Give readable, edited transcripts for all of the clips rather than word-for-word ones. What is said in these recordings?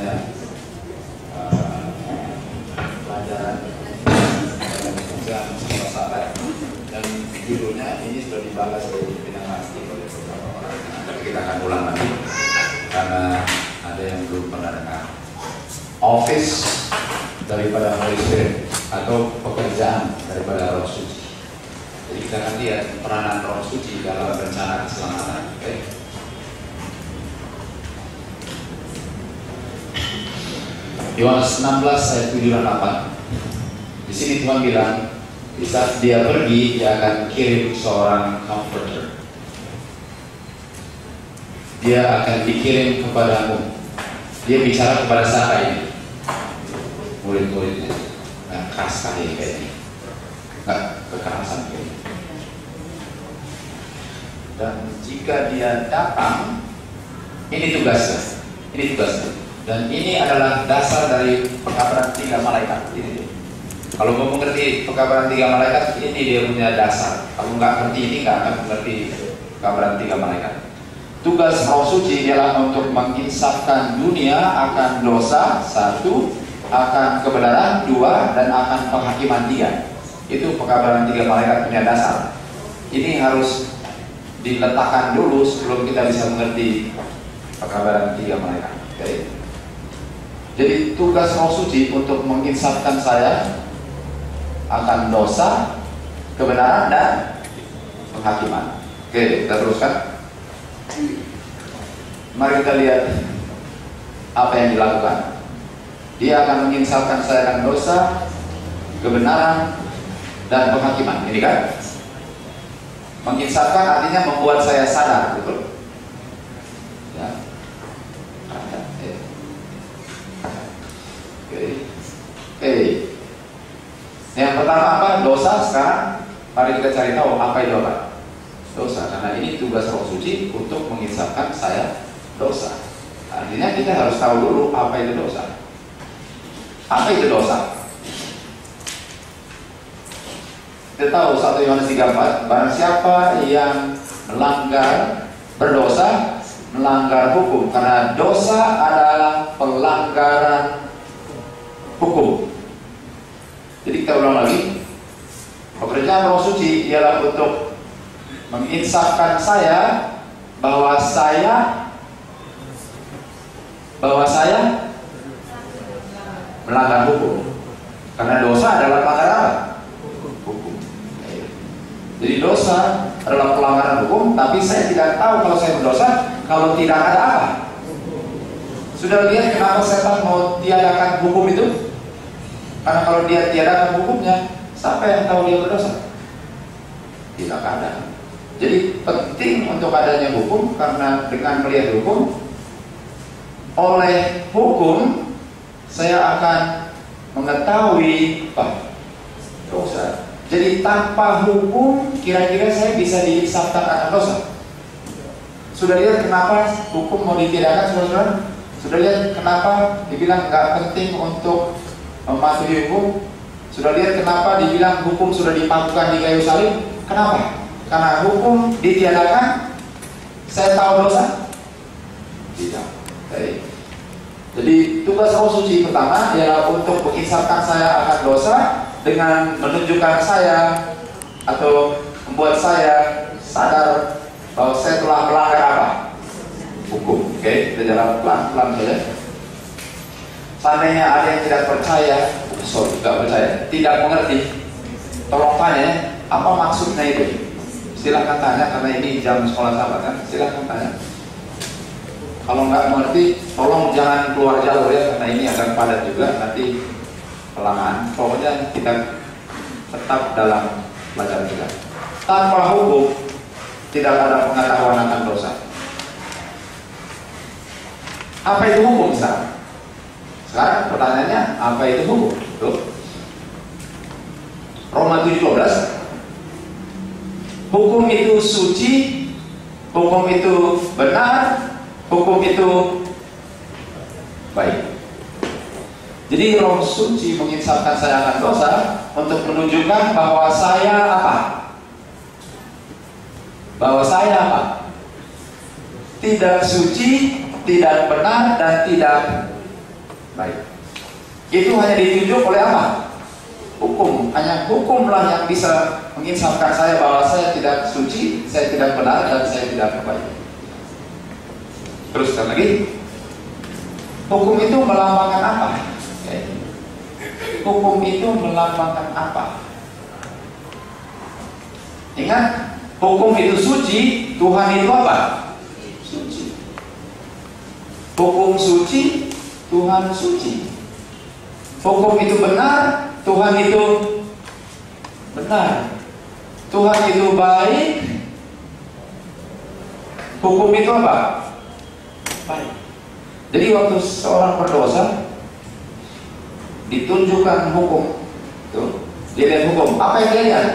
namanya pelajaran yang sahabat, dan judulnya ini sudah dibahas oleh pimpinan pasti oleh beberapa orang. Tapi kita akan ulang lagi karena ada yang belum pernah dengar. Office daripada Holy Spirit atau pekerjaan daripada Roh Suci. Jadi kita akan lihat peranan Roh Suci dalam rencana keselamatan. Okay? Yohanes 16 ayat 7 dan 8. Di sini Tuhan bilang, di saat dia pergi, dia akan kirim seorang comforter. Dia akan dikirim kepadamu. Dia bicara kepada siapa ini? Murid-muridnya. Nggak keras sekali kayaknya. Nggak kekerasan kayaknya. Dan jika dia datang, ini tugasnya. Ini tugasnya. Dan ini adalah dasar dari pekabaran 3 malaikat. Ini. Kalau mau mengerti pekabaran 3 malaikat, ini dia punya dasar. Kalau nggak ngerti ini, nggak akan mengerti pekabaran 3 malaikat. Tugas Roh Suci ialah untuk menginsafkan dunia akan dosa 1, akan kebenaran 2, dan akan penghakiman 3. Itu pekabaran 3 malaikat punya dasar. Ini harus diletakkan dulu sebelum kita bisa mengerti pekabaran 3 malaikat. Okay. Jadi tugas Roh Suci untuk menginsafkan saya akan dosa, kebenaran, dan penghakiman. Oke, kita teruskan. Mari kita lihat apa yang dilakukan. Dia akan menginsafkan saya akan dosa, kebenaran, dan penghakiman. Ini kan? Menginsafkan artinya membuat saya sadar, betul? Ya. Oke. Yang pertama apa? Dosa. Sekarang mari kita cari tahu apa itu apa? Dosa. Karena ini tugas Roh Suci untuk menginsafkan saya dosa. Artinya kita harus tahu dulu apa itu dosa. Apa itu dosa? Kita tahu 1 Yohanes 3:4, barang siapa yang berdosa, melanggar hukum, karena dosa adalah pelanggaran hukum. Jadi kita ulang lagi, pekerjaan Roh Suci ialah untuk menginsafkan saya bahwa saya melanggar hukum. Karena dosa adalah pelanggaran apa? Hukum. Jadi dosa adalah pelanggaran hukum, tapi saya tidak tahu kalau saya berdosa kalau tidak ada apa. Sudah lihat kenapa setan mau tiadakan hukum itu? Karena kalau dia tiadakan hukumnya, siapa yang tahu dia berdosa? Tidak ada. Jadi penting untuk adanya hukum, karena dengan melihat hukum, oleh hukum saya akan mengetahui dosa. Jadi tanpa hukum, kira-kira saya bisa diinsafkan akan dosa. Sudah lihat kenapa hukum mau ditiadakan, saudara-saudara? Sudah lihat kenapa dibilang nggak penting untuk mematuhi hukum? Sudah lihat kenapa dibilang hukum sudah dipakukan di kayu salib? Kenapa? Karena hukum ditiadakan, saya tahu dosa? Tidak. Okay. Jadi tugas Roh Suci pertama ialah untuk menginsafkan saya akan dosa dengan menunjukkan saya atau membuat saya sadar bahwa saya telah melanggar apa? Hukum. Oke, kita jalan pelan-pelan saja. Seandainya ada yang tidak percaya, tidak mengerti, tolong tanya apa maksudnya itu. Silahkan tanya, karena ini jam sekolah sahabat kan. Silahkan tanya. Kalau nggak mengerti, tolong jangan keluar jalur ya, karena ini akan padat juga nanti pelangan. Pokoknya kita tetap dalam pelajaran kita. Tanpa hukum tidak ada pengetahuan akan dosa. Apa itu hukum sekarang? Sekarang pertanyaannya, apa itu hukum? Tuh. Roma 7:12. Hukum itu suci, hukum itu benar, hukum itu baik. Jadi Roh Suci menginsafkan saya akan dosa untuk menunjukkan bahwa saya apa? Bahwa saya apa? Tidak suci, tidak benar, dan tidak baik. Itu hanya ditunjuk oleh apa? Hukum. Hanya hukumlah yang bisa menginsafkan saya bahwa saya tidak suci, saya tidak benar, dan saya tidak baik. Teruskan lagi. Hukum itu melambangkan apa? Hukum itu melambangkan apa? Ingat, hukum itu suci, Tuhan itu apa? Suci. Hukum suci, Tuhan suci. Hukum itu benar, Tuhan itu benar. Tuhan itu baik. Hukum itu apa? Baik. Jadi waktu seorang berdosa ditunjukkan hukum, tuh, dia lihat hukum. Apa yang dia lihat?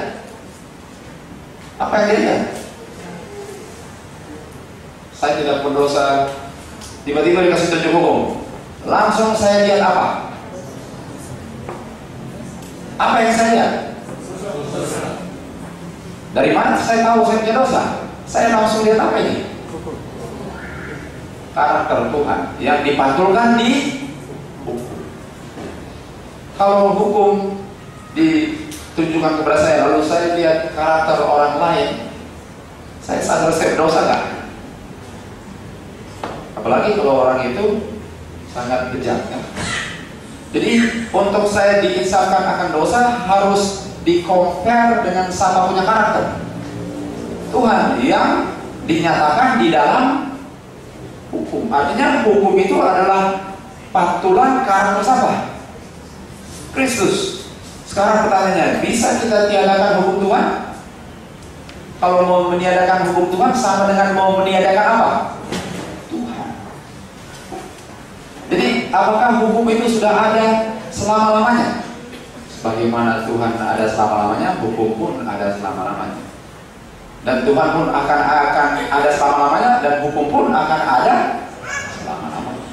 Apa yang dia lihat? Saya tidak berdosa, tiba-tiba dikasih tunjuk hukum. Langsung saya lihat apa? Apa yang saya lihat? Dari mana saya tahu saya punya dosa? Saya langsung lihat apa ini? Karakter Tuhan yang dipantulkan di hukum. Kalau hukum ditunjukkan kepada saya, lalu saya lihat karakter orang lain, saya sadar saya berdosa nggak? Apalagi kalau orang itu sangat kejam, ya? Jadi untuk saya diinsafkan akan dosa harus di-compare dengan siapa punya karakter? Tuhan yang dinyatakan di dalam hukum. Artinya hukum itu adalah pantulan karakter siapa? Kristus. Sekarang pertanyaannya, bisa kita tiadakan hukum Tuhan? Kalau mau meniadakan hukum Tuhan sama dengan mau meniadakan apa? Tuhan. Jadi apakah hukum itu sudah ada selama-lamanya? Sebagaimana Tuhan ada selama-lamanya, hukum pun ada selama-lamanya. Dan Tuhan pun akan ada selama-lamanya, dan hukum pun akan ada selama-lamanya.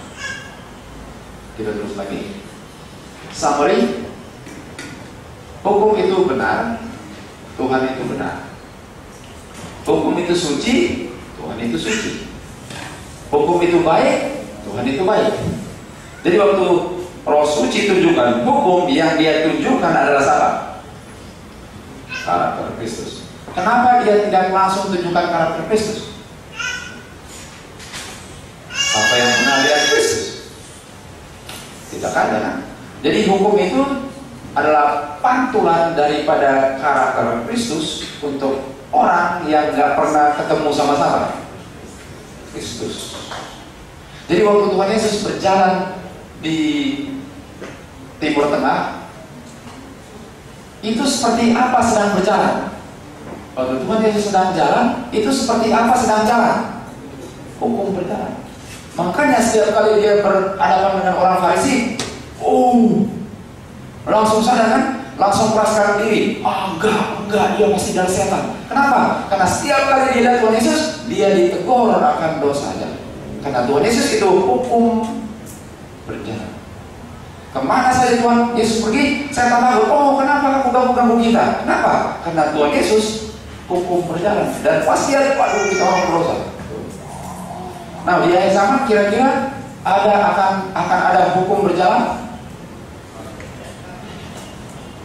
Kita terus lagi. Summary. Hukum itu benar, Tuhan itu benar. Hukum itu suci, Tuhan itu suci. Hukum itu baik, Tuhan itu baik. Jadi waktu Roh Suci tunjukkan hukum, yang dia tunjukkan adalah siapa? Karakter Kristus. Kenapa dia tidak langsung tunjukkan karakter Kristus? Apa yang pernah lihat Kristus? Tidak ada, kan? Jadi hukum itu adalah pantulan daripada karakter Kristus untuk orang yang nggak pernah ketemu sama-sama Kristus. Jadi waktu Tuhan Yesus berjalan di Timur Tengah, itu seperti apa sedang berjalan? Waktu Tuhan Yesus sedang jalan, itu seperti apa sedang jalan? Hukum berjalan. Makanya setiap kali dia berhadapan dengan orang Farisi, langsung sadar, kan? Langsung perasaan diri. Enggak, dia masih dari setan. Kenapa? Karena setiap kali dia lihat Tuhan Yesus, dia ditegur akan dosanya. Karena Tuhan Yesus itu hukum berjalan. Kemana saja Tuhan Yesus pergi, saya takut. Kenapa kamu ganggu-ganggu kita? Kenapa? Karena Tuhan Yesus hukum berjalan. Dan pasti ada, kita orang berdosa. Nah, di ayat sama kira-kira akan ada hukum berjalan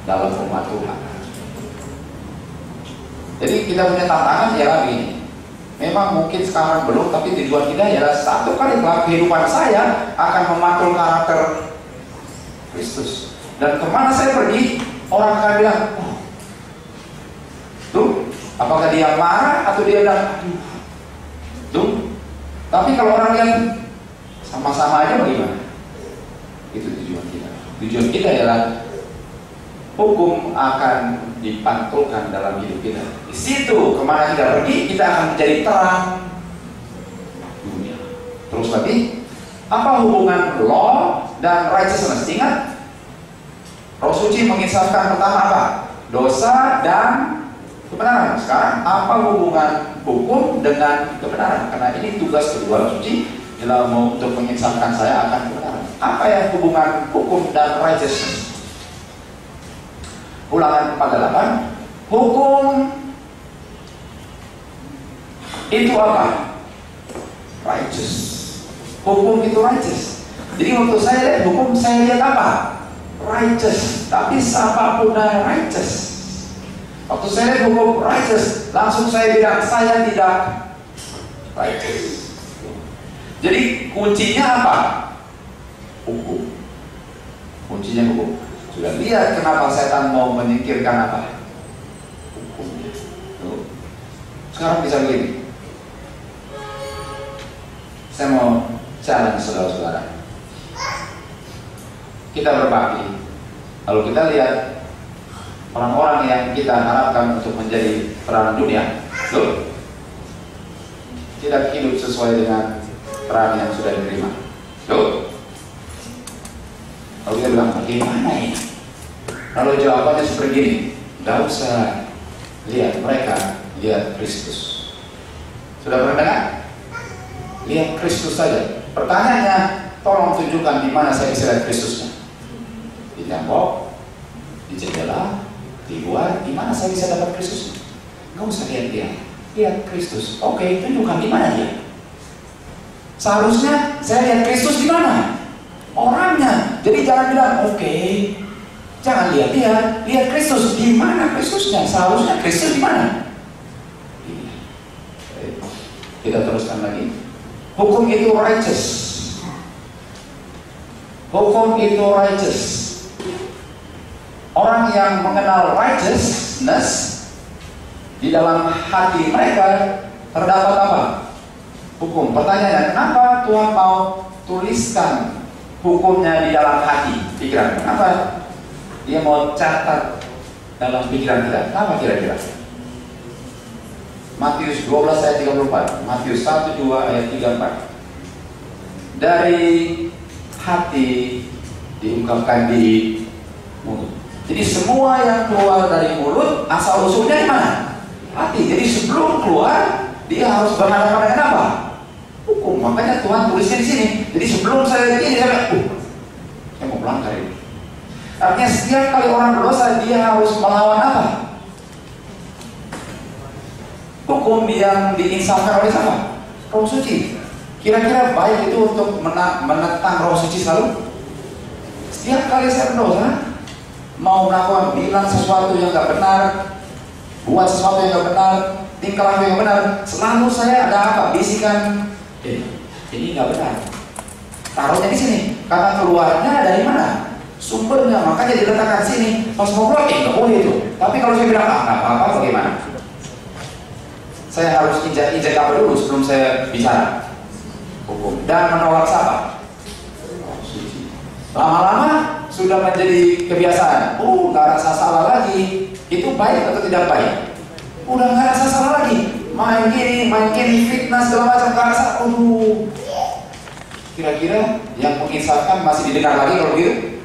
dalam umat Tuhan. Jadi kita punya tantangan ialah begini. Memang mungkin sekarang belum, tapi tujuan kita ialah satu kali dalam kehidupan saya akan memantul karakter Kristus. Dan kemana saya pergi, orang akan bilang, tuh, apakah dia marah atau dia bilang, tuh. Tapi kalau orang lihat sama-sama aja bagaimana? Itu tujuan kita. Tujuan kita ialah hukum akan dipantulkan dalam hidup kita. Di situ kemana kita pergi, kita akan menjadi terang dunia. Terus lagi, apa hubungan law dan righteousness? Ingat, Roh Suci menginsafkan pertama apa? Dosa dan kebenaran. Sekarang apa hubungan hukum dengan kebenaran? Karena ini tugas kedua Roh Suci adalah untuk menginsafkan saya akan kebenaran. Apa ya hubungan hukum dan righteousness? Ulangan 48. Hukum itu apa? Righteous. Hukum itu righteous. Jadi waktu saya lihat hukum, saya lihat apa? Righteous. Tapi siapapun righteous. Waktu saya lihat hukum righteous, langsung saya bilang saya tidak righteous. Jadi kuncinya apa? Hukum. Kuncinya hukum. Sudah lihat kenapa setan mau menyingkirkan apa? Hukumnya. Tuh. Sekarang bisa begini. Saya mau challenge saudara-saudara. Kita berbakti. Lalu kita lihat orang-orang yang kita harapkan untuk menjadi terang dunia, loh, tidak hidup sesuai dengan peran yang sudah diterima. Loh, kalau kita bilang bagaimana ini? Kalau jawabannya seperti ini, tidak usah lihat mereka, lihat Kristus. Sudah pernah dengar? Lihat Kristus saja. Pertanyaannya, tolong tunjukkan di mana saya bisa lihat Kristusnya. Di tembok, di jendela, di luar, di mana saya bisa dapat Kristusnya? Nggak usah lihat dia, lihat Kristus. Oke, tunjukkan di mana dia. Seharusnya saya lihat Kristus di mana? Orangnya. Jadi jangan bilang, oke, jangan lihat dia, lihat Kristus. Di mana Kristusnya? Seharusnya Kristus di mana? Kita teruskan lagi. Hukum itu righteous. Hukum itu righteous. Orang yang mengenal righteousness di dalam hati mereka terdapat apa? Hukum. Pertanyaannya, kenapa Tuhan mau tuliskan hukumnya di dalam hati, pikiran? Kenapa dia mau catat dalam pikiran kita? Kenapa kira-kira? Matius 12 ayat 34, Matius 1, 2 ayat 34. Dari hati diungkapkan di mulut. Jadi semua yang keluar dari mulut asal usulnya di mana? Hati. Jadi sebelum keluar dia harus berhadapan dengan apa? Hukum. Makanya Tuhan tulisnya di sini. Jadi sebelum saya ini saya mau pulang kali ini. Artinya setiap kali orang berdosa dia harus melawan apa? Hukum yang diinsafkan oleh siapa? Roh Suci. Kira-kira baik itu untuk menentang Roh Suci selalu? Setiap kali saya berdosa, mau melakukan, bilang sesuatu yang nggak benar, buat sesuatu yang nggak benar, tingkah laku yang benar, selalu saya ada apa? Bisikan, ini nggak benar. Taruhnya di sini, karena keluarnya dari mana? Sumbernya, makanya diletakkan di sini. Pas mau keluar, nggak boleh itu. Tapi kalau saya bilang, nggak apa-apa, bagaimana? Saya harus injak apa dulu sebelum saya bicara hukum dan menolak siapa? Lama-lama sudah menjadi kebiasaan. Nggak rasa salah lagi. Itu baik atau tidak baik? Udah nggak rasa salah lagi. Main gini, fitnah segala macam, nggak rasa. Kira-kira yang menginsafkan masih didengar lagi kalau gitu?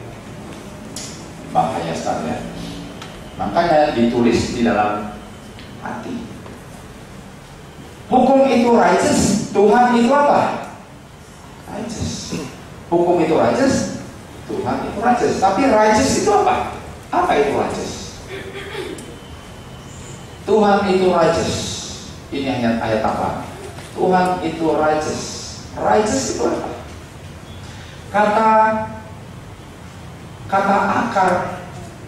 Bahaya sekali ya. Makanya ditulis di dalam hati. Hukum itu righteous, Tuhan itu apa? Righteous. Hukum itu righteous, Tuhan itu righteous. Tapi righteous itu apa? Apa itu righteous? Tuhan itu righteous. Ini ayat apa? Tuhan itu righteous. Righteous itu apa? Kata akar,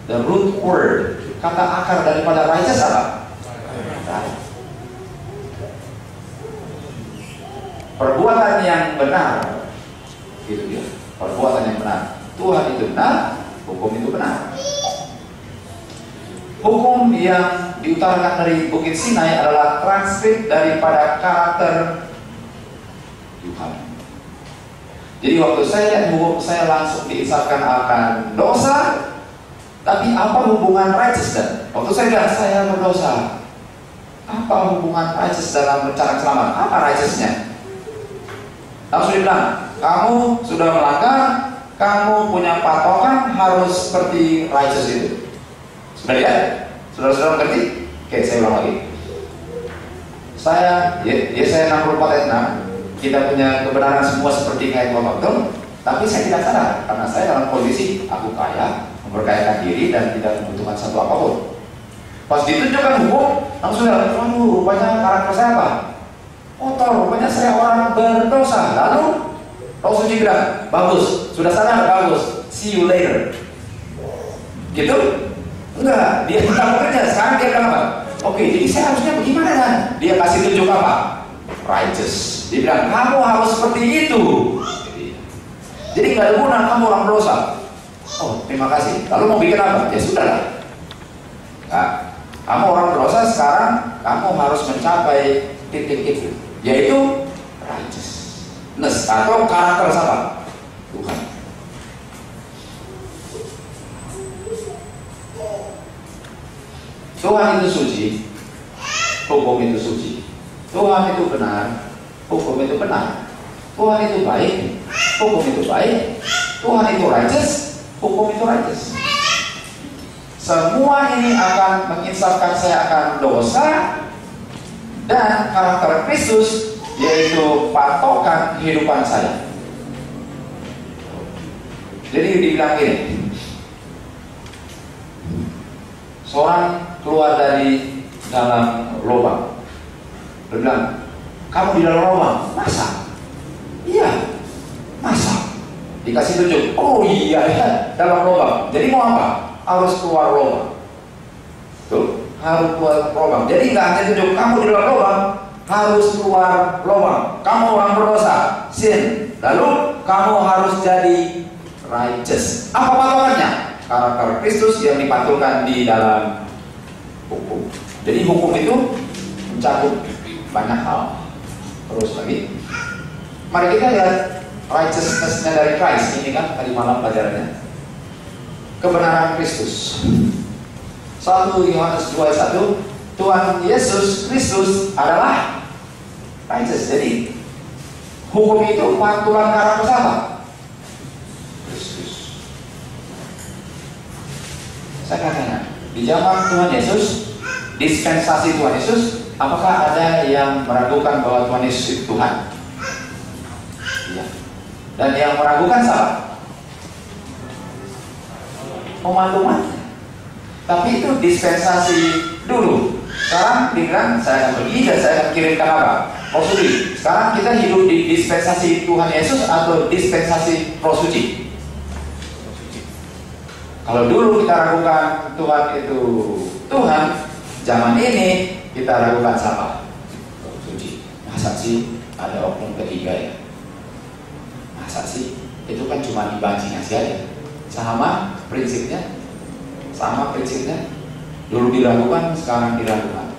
the root word, kata akar daripada righteous apa? Perbuatan yang benar, gitu ya. Perbuatan yang benar. Tuhan itu benar, hukum itu benar. Hukum yang diutarakan dari Bukit Sinai adalah transkrip daripada karakter Tuhan. Jadi waktu saya lihat hukum, saya langsung diinsafkan akan dosa. Tapi apa hubungan righteous dan? Waktu saya bilang saya berdosa, apa hubungan righteous dalam rencana selamat? Apa righteousnya? Langsung dibilang, kamu sudah melanggar, kamu punya patokan harus seperti righteous itu. Sudah lihat? Saudara-saudara mengerti? Oke, saya ulang lagi. Saya 64 ayat 6. Kita punya kebenaran semua seperti kain betul, tapi saya tidak sadar karena saya dalam kondisi aku kaya, memberkayakan diri dan tidak membutuhkan satu apapun. Pas ditunjukkan hukum, langsung lihat, rupanya karakter saya apa? Kotor, rupanya saya orang berdosa. Lalu Roh Suci bilang, bagus, sudah sadar, bagus, see you later. Gitu? Enggak, dia tetap bekerja. Sekarang dia bilang apa? Oke, jadi saya harusnya bagaimana kan? Dia kasih tunjuk apa? Righteous. Dia bilang, kamu harus seperti itu. Jadi nggak ada guna kamu orang berdosa. Oh, terima kasih. Lalu mau bikin apa? Ya sudahlah. Nah, kamu orang berdosa, sekarang kamu harus mencapai titik itu, yaitu righteousness atau karakter siapa? Tuhan. Tuhan itu suci, hukum itu suci. Tuhan itu benar, hukum itu benar. Tuhan itu baik, hukum itu baik. Tuhan itu righteous, hukum itu righteous. Semua ini akan menginsafkan saya akan dosa, dan karakter Kristus yaitu patokan kehidupan saya. Jadi dibilang gini, seorang keluar dari dalam lubang. Dia bilang, kamu di dalam lubang, masa? Iya, masa? Dikasih tunjuk, oh iya ya, dalam lubang. Jadi mau apa? Harus keluar lubang. Tuh, harus keluar lubang. Jadi nggak hanya tunjuk, kamu di dalam lubang, harus keluar lubang. Kamu orang berdosa, sin. Lalu kamu harus jadi righteous. Apa patokannya? Karakter Kristus yang dipatulkan di dalam hukum. Jadi hukum itu mencakup banyak hal. Terus lagi, mari kita lihat righteousness-nya dari Christ. Ini kan tadi malam pelajarannya. Kebenaran Kristus. 1 Yohanes 2:1, Tuhan Yesus Kristus adalah righteous. Jadi hukum itu pantulan karakter siapa? Kristus. Saya katanya, di zaman Tuhan Yesus, dispensasi Tuhan Yesus, apakah ada yang meragukan bahwa Tuhan Yesus itu Tuhan? Iya. Dan yang meragukan siapa? Umat-umat. Tapi itu dispensasi dulu. Sekarang dibilang saya akan pergi dan saya akan kirimkan apa? Roh Suci. Sekarang kita hidup di dispensasi Tuhan Yesus atau dispensasi Roh Suci? Kalau dulu kita ragukan Tuhan itu Tuhan, zaman ini kita ragukan siapa? Roh Suci. Masa sih ada oknum ketiga ya? Masa sih? Itu kan cuma imajinasi aja. Sama prinsipnya. Sama prinsipnya. Dulu diragukan, sekarang diragukan.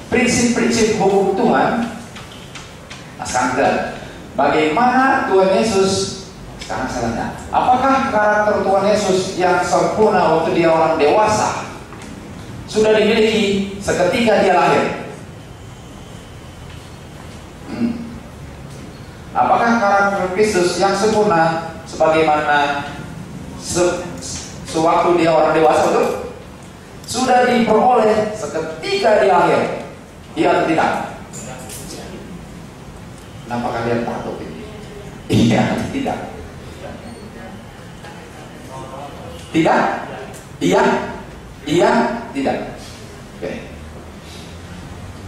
Prinsip-prinsip hukum Tuhan. Nah sekarang kita, bagaimana Tuhan Yesus? Sekarang saya tanya, apakah karakter Tuhan Yesus yang sempurna waktu dia orang dewasa sudah dimiliki seketika dia lahir? Apakah karakter Kristus yang sempurna sebagaimana sewaktu dia orang dewasa itu sudah diperoleh seketika dia lahir? Iya atau tidak? Kenapa kalian takut ini? Iya atau tidak? Tidak? Iya? Iya? Tidak? Oke.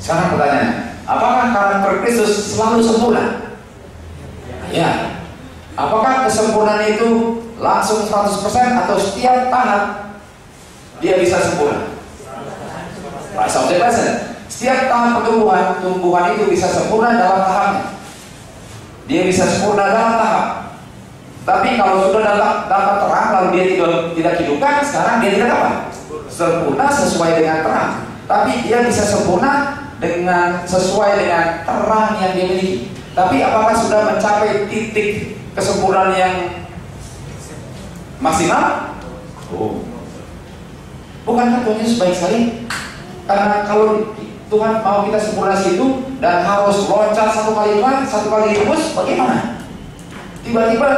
Sekarang pertanyaannya, apakah karakter Kristus selalu sempurna? Ya. Apakah kesempurnaan itu langsung 100% atau setiap tahap dia bisa sempurna? Setiap tahap tumbuhan itu bisa sempurna dalam tahapnya. Dia bisa sempurna dalam tahap. Tapi kalau sudah dapat terang lalu dia tidak hidupkan, sekarang dia tidak apa? Sempurna sesuai dengan terang. Tapi dia bisa sempurna sesuai dengan terang yang dia miliki. Tapi apakah sudah mencapai titik kesempurnaan yang maksimal? Oh. Bukankah Tuhan Yesus baik sekali? Karena kalau Tuhan mau kita sempurna situ dan harus loncat satu kali tembus, bagaimana? Tiba-tiba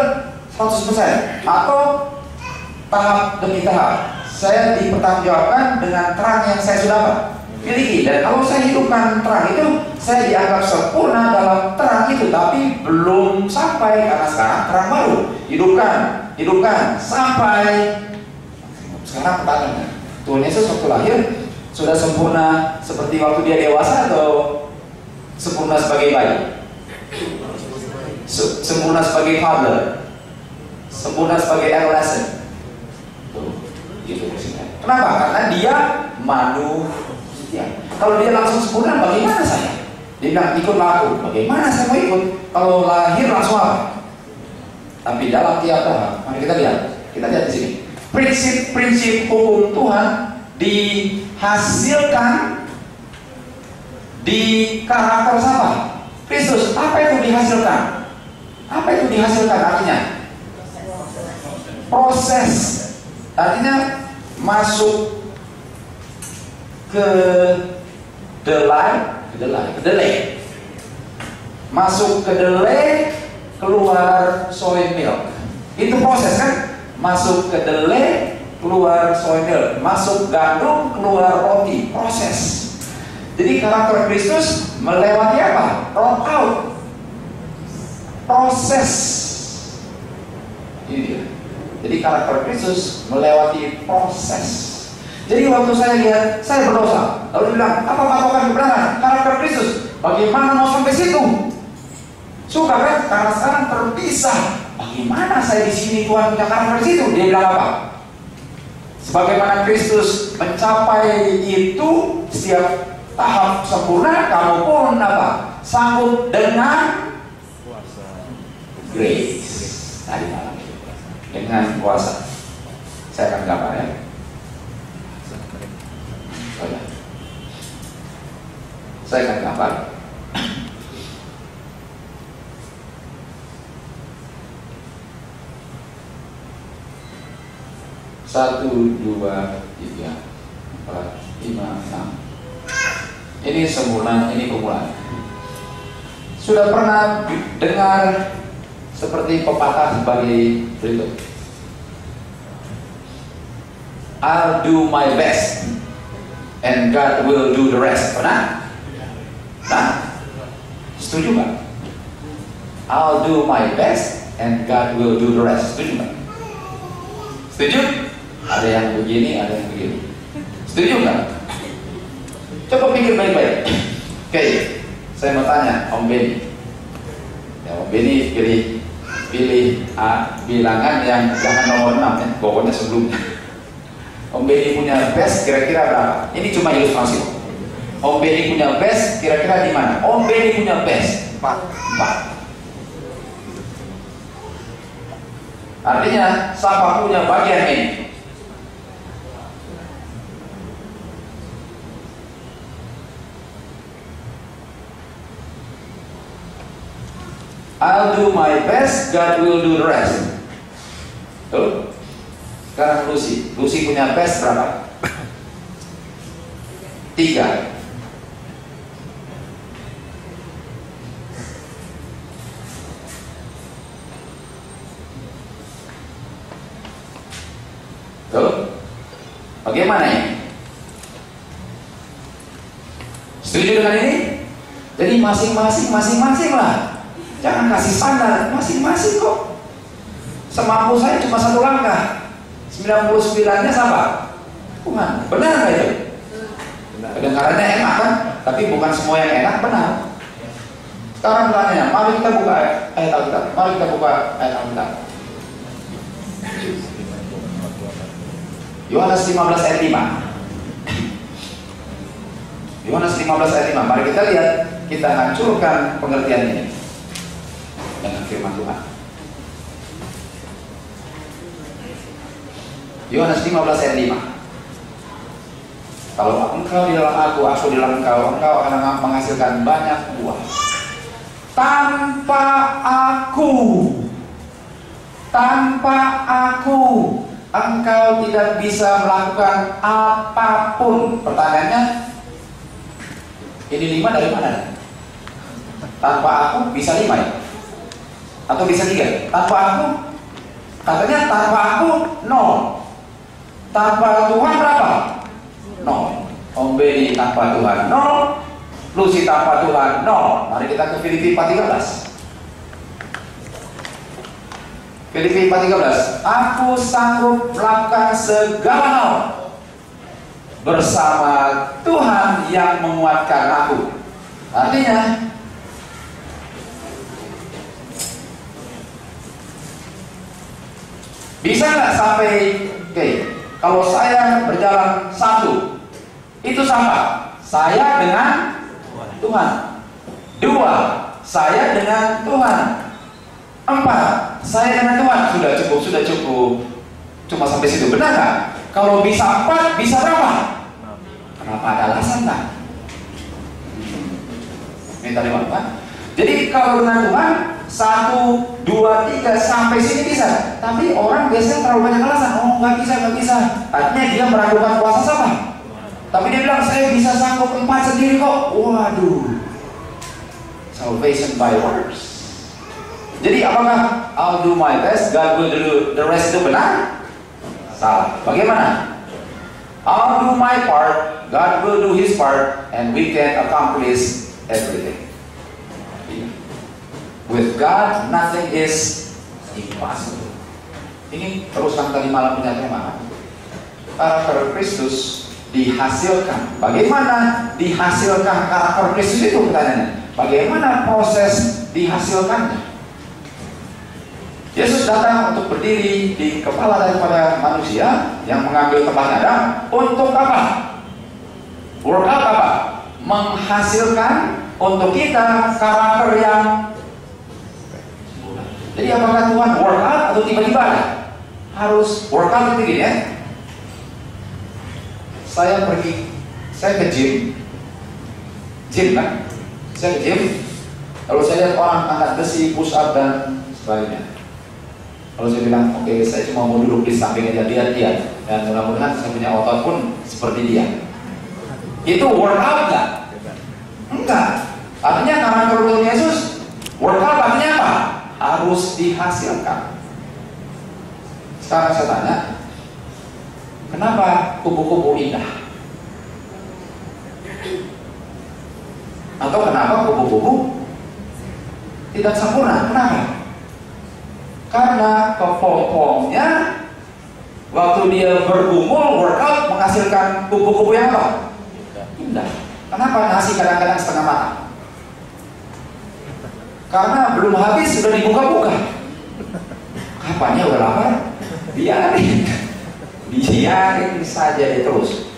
100% atau tahap demi tahap saya dipertanggungjawabkan dengan terang yang saya sudah miliki. Dan kalau saya hidupkan terang itu, saya dianggap sempurna dalam terang itu, tapi belum sampai karena sekarang terang baru. Hidupkan sampai sekarang. Pertanyaannya, Tuhan Yesus waktu lahir sudah sempurna seperti waktu dia dewasa atau sempurna sebagai bayi? Sempurna sebagai father, sempurna sebagai adolescent. Tuh, gitu maksudnya. Kenapa? Karena dia manusia. Kalau dia langsung sempurna, bagaimana saya? Dia bilang ikutlah aku. Bagaimana saya mau ikut? Kalau lahir langsung apa? Tapi dalam tiap tahap, mari kita lihat. Kita lihat di sini. Prinsip-prinsip hukum Tuhan dihasilkan di karakter siapa? Kristus. Apa itu dihasilkan? Apa itu dihasilkan artinya? Proses. Artinya masuk ke kedelai. Masuk kedelai, keluar soy milk. Itu proses kan? Masuk kedelai, keluar soy milk. Masuk gandum, keluar roti. Proses. Jadi karakter Kristus melewati apa? Roll out. Proses. Ini dia. Jadi karakter Kristus melewati proses. Jadi waktu saya lihat, saya berdosa. Lalu bilang, apa patokan kebenaran? Karakter Kristus. Bagaimana mau sampai situ? Suka kan? Karena sekarang terpisah. Bagaimana saya di sini Tuhan punya karakter di situ? Dia bilang apa? Sebagaimana Kristus mencapai itu setiap tahap sempurna, kamu pun apa? Sanggup dengan grace. Tadi malam dengan kuasa. Saya akan gambar ya. Saya akan gambar. Satu, dua, tiga, empat, lima, enam. Ini sempurna, ini kumpulan. Sudah pernah dengar seperti pepatah sebagai berikut. I'll do my best and God will do the rest. Pernah? Nah, setuju nggak? I'll do my best and God will do the rest. Setuju nggak? Setuju? Ada yang begini, ada yang begini. Setuju nggak? Coba pikir baik-baik. Oke, saya mau tanya Om Benny. Ya, Om Benny pilih bilangan yang jangan nomor 6 ya, pokoknya sebelumnya. Om Benny punya best kira-kira berapa? Ini cuma ilustrasi. Om Benny punya best kira-kira di mana? Om Benny punya best 4. Artinya siapa punya bagian ini? I'll do my best, God will do the rest. Tuh. Sekarang Lucy punya best berapa? 3. Tuh. Bagaimana ini? Setuju dengan ini? Jadi masing-masing lah. Jangan kasih standar, masing-masing kok. Semampu saya cuma 1 langkah. 99-nya siapa? Tuhan. Benar nggak itu? Kedengarannya enak kan? Tapi bukan semua yang enak benar. Sekarang tanya, mari kita buka ayat Alkitab. Mari kita buka ayat Alkitab. Yohanes 15 ayat 5. Yohanes 15 ayat 5. Mari kita lihat, kita hancurkan pengertian ini dengan firman Tuhan. Yohanes 15 ayat 5. Kalau engkau di dalam aku di dalam engkau akan menghasilkan banyak buah. Tanpa aku engkau tidak bisa melakukan apapun. Pertanyaannya, ini 5 dari mana? Tanpa aku bisa 5 ya? Atau bisa 3? Tanpa aku, katanya tanpa aku 0. Tanpa Tuhan berapa? 0. Om Benny tanpa Tuhan 0. Lucy tanpa Tuhan 0. Mari kita ke Filipi 4:13. Filipi 4:13. Aku sanggup melakukan segala hal bersama Tuhan yang menguatkan aku. Artinya Bisa nggak sampai, oke, kalau saya berjalan 1, itu sama, saya dengan Tuhan. 2, saya dengan Tuhan. 4, saya dengan Tuhan. Sudah cukup. Cuma sampai situ, benar nggak? Kalau bisa 4, bisa berapa? Kenapa ada alasan nggak? Minta dimaafkan. Jadi kalau dengan Tuhan 1, 2, 3 sampai sini bisa. Tapi orang biasanya terlalu banyak alasan. Oh nggak bisa. Artinya dia meragukan kuasa siapa? Tapi dia bilang saya bisa sanggup 4 sendiri kok. Waduh. Salvation by works. Jadi apakah I'll do my best, God will do the rest itu benar? Salah. Bagaimana? I'll do my part, God will do His part, and we can accomplish everything. With God, nothing is impossible. Ini teruskan tadi malam punya tema. Karakter Kristus dihasilkan. Bagaimana dihasilkan karakter Kristus itu pertanyaannya? Bagaimana proses dihasilkannya? Yesus datang untuk berdiri di kepala daripada manusia yang mengambil tempat Adam untuk apa? Workout apa? Menghasilkan untuk kita karakter yang. Jadi apakah Tuhan workout atau tiba-tiba ada? Harus workout itu ya. Saya ke gym kan? Saya ke gym, lalu saya lihat orang angkat besi, push up dan sebagainya. Kalau saya bilang, oke, saya cuma mau duduk di sampingnya dia, dan mudah-mudahan saya punya otot pun seperti dia. Itu workout nggak? Enggak. Artinya karakter Tuhan Yesus workout artinya apa? Harus dihasilkan. Sekarang saya tanya, kenapa kupu-kupu indah? Atau kenapa kupu-kupu tidak sempurna? Kenapa? Karena kepompongnya waktu dia bergumul workout menghasilkan kupu-kupu yang apa? Indah. Kenapa nasi kadang-kadang setengah matang? Karena belum habis sudah dibuka-buka. Kapannya udah lapar? Biarin saja dia terus.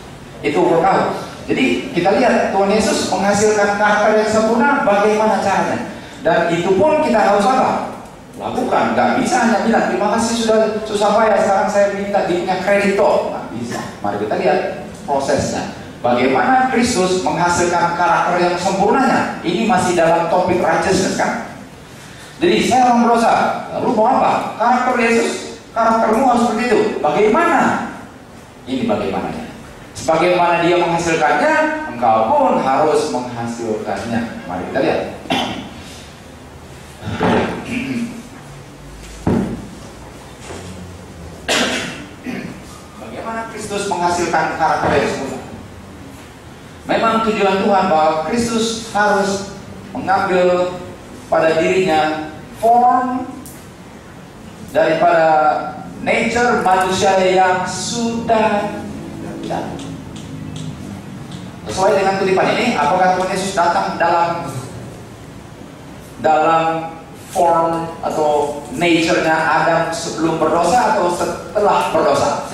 Itu workout. Jadi kita lihat Tuhan Yesus menghasilkan karakter yang sempurna. Bagaimana caranya? Dan itu pun kita harus apa? Lakukan. Gak bisa hanya bilang terima kasih sudah susah payah, sekarang saya minta dirinya kredit toh. Gak bisa. Mari kita lihat prosesnya. Bagaimana Kristus menghasilkan karakter yang sempurnanya. Ini masih dalam topik righteousness kan. Jadi saya orang berdosa, lalu mau apa? Karakter Yesus, karaktermu harus seperti itu. Bagaimana? Ini bagaimananya. Sebagaimana dia menghasilkannya, engkau pun harus menghasilkannya. Mari kita lihat. Bagaimana Kristus menghasilkan karakter yang sempurna? Memang tujuan Tuhan bahwa Kristus harus mengambil pada dirinya form daripada nature manusia yang sudah ada. Sesuai dengan kutipan ini, apakah Tuhan Yesus datang dalam form atau nature-nya Adam sebelum berdosa atau setelah berdosa?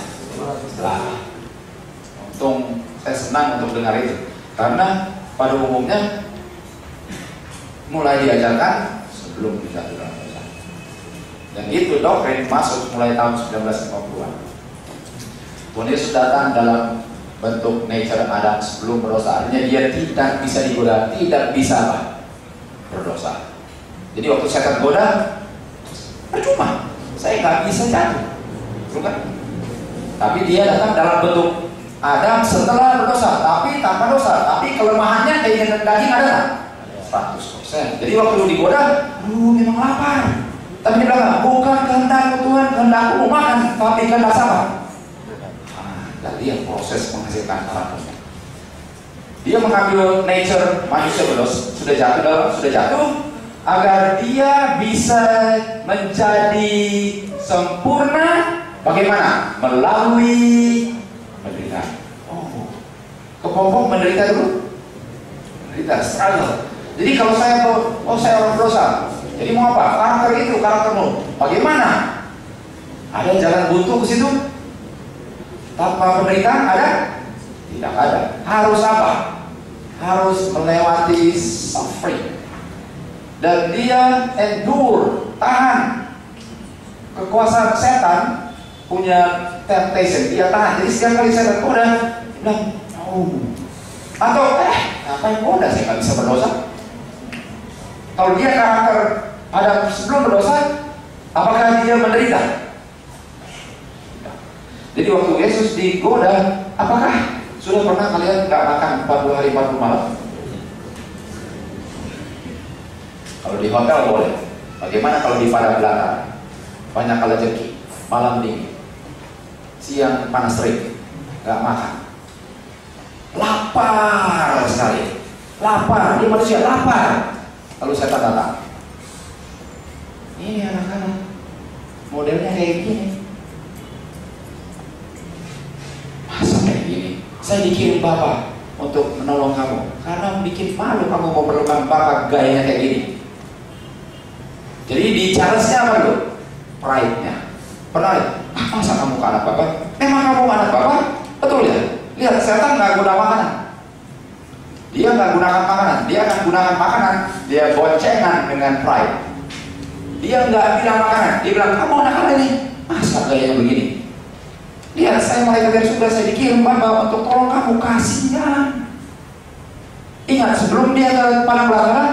Setelah. Untung saya senang untuk dengar itu, karena pada umumnya mulai diajarkan sebelum kita dalam dosa. Dan itu doktrin masuk mulai tahun 1950-an. Tuhan Yesus datang dalam bentuk nature Adam sebelum berdosa. Artinya dia tidak bisa digoda, tidak bisa berdosa. Jadi waktu setan goda, percuma, saya nggak bisa jatuh, bukan? Tapi dia datang dalam bentuk Adam setelah berdosa, tapi tanpa dosa. Tapi kelemahannya keinginan daging ada nggak? 100%. Jadi waktu lu digoda, lu memang lapar. Tapi dia bilang, bukan kehendak Tuhan, kehendakku mau makan, tapi kehendak siapa? Kita lihat proses menghasilkan karakternya. Dia mengambil nature manusia berdosa, sudah jatuh, agar dia bisa menjadi sempurna. Bagaimana? Melalui penderitaan. Kepompong menderita dulu. Menderita, struggle. Jadi kalau saya orang berdosa, jadi mau apa? Karakter itu, karaktermu. Bagaimana? Ada jalan buntu ke situ? Tanpa penderitaan ada? Tidak ada. Harus apa? Harus melewati suffering. Dan dia endure, tahan. Kekuasaan setan punya temptation, dia tahan. Jadi setiap kali setan goda, dia bilang, oh. Atau apa yang goda, saya nggak bisa berdosa. Kalau dia karakter Adam sebelum berdosa, apakah dia menderita? Jadi waktu Yesus digoda, apakah sudah pernah kalian nggak makan 40 hari 40 malam? Kalau di hotel boleh. Bagaimana kalau di padang belakang? Banyak rezeki, malam dingin, siang panas terik, nggak makan, lapar sekali, lapar, dia manusia lapar. Lalu setan datang. Ini anak-anak, modelnya kayak gini. Masa kayak gini? Saya dikirim Bapak untuk menolong kamu karena bikin malu kamu mau memerlukan Bapak gayanya kayak gini. Jadi di challenge-nya apa dulu? Pride-nya. Pernah, masa kamu ke anak Bapak? Memang kamu anak Bapak? Betul ya? Lihat, setan nggak guna makanan. Dia nggak gunakan makanan. Dia akan gunakan makanan. Dia boncengan dengan pride. Dia nggak bilang makanan. Dia bilang, kamu anak-anak ini. Masa gayanya begini? Lihat, saya malaikat dari surga, saya dikirim Bapak untuk tolong kamu. Kasihan. Ingat, sebelum dia ke padang belakang,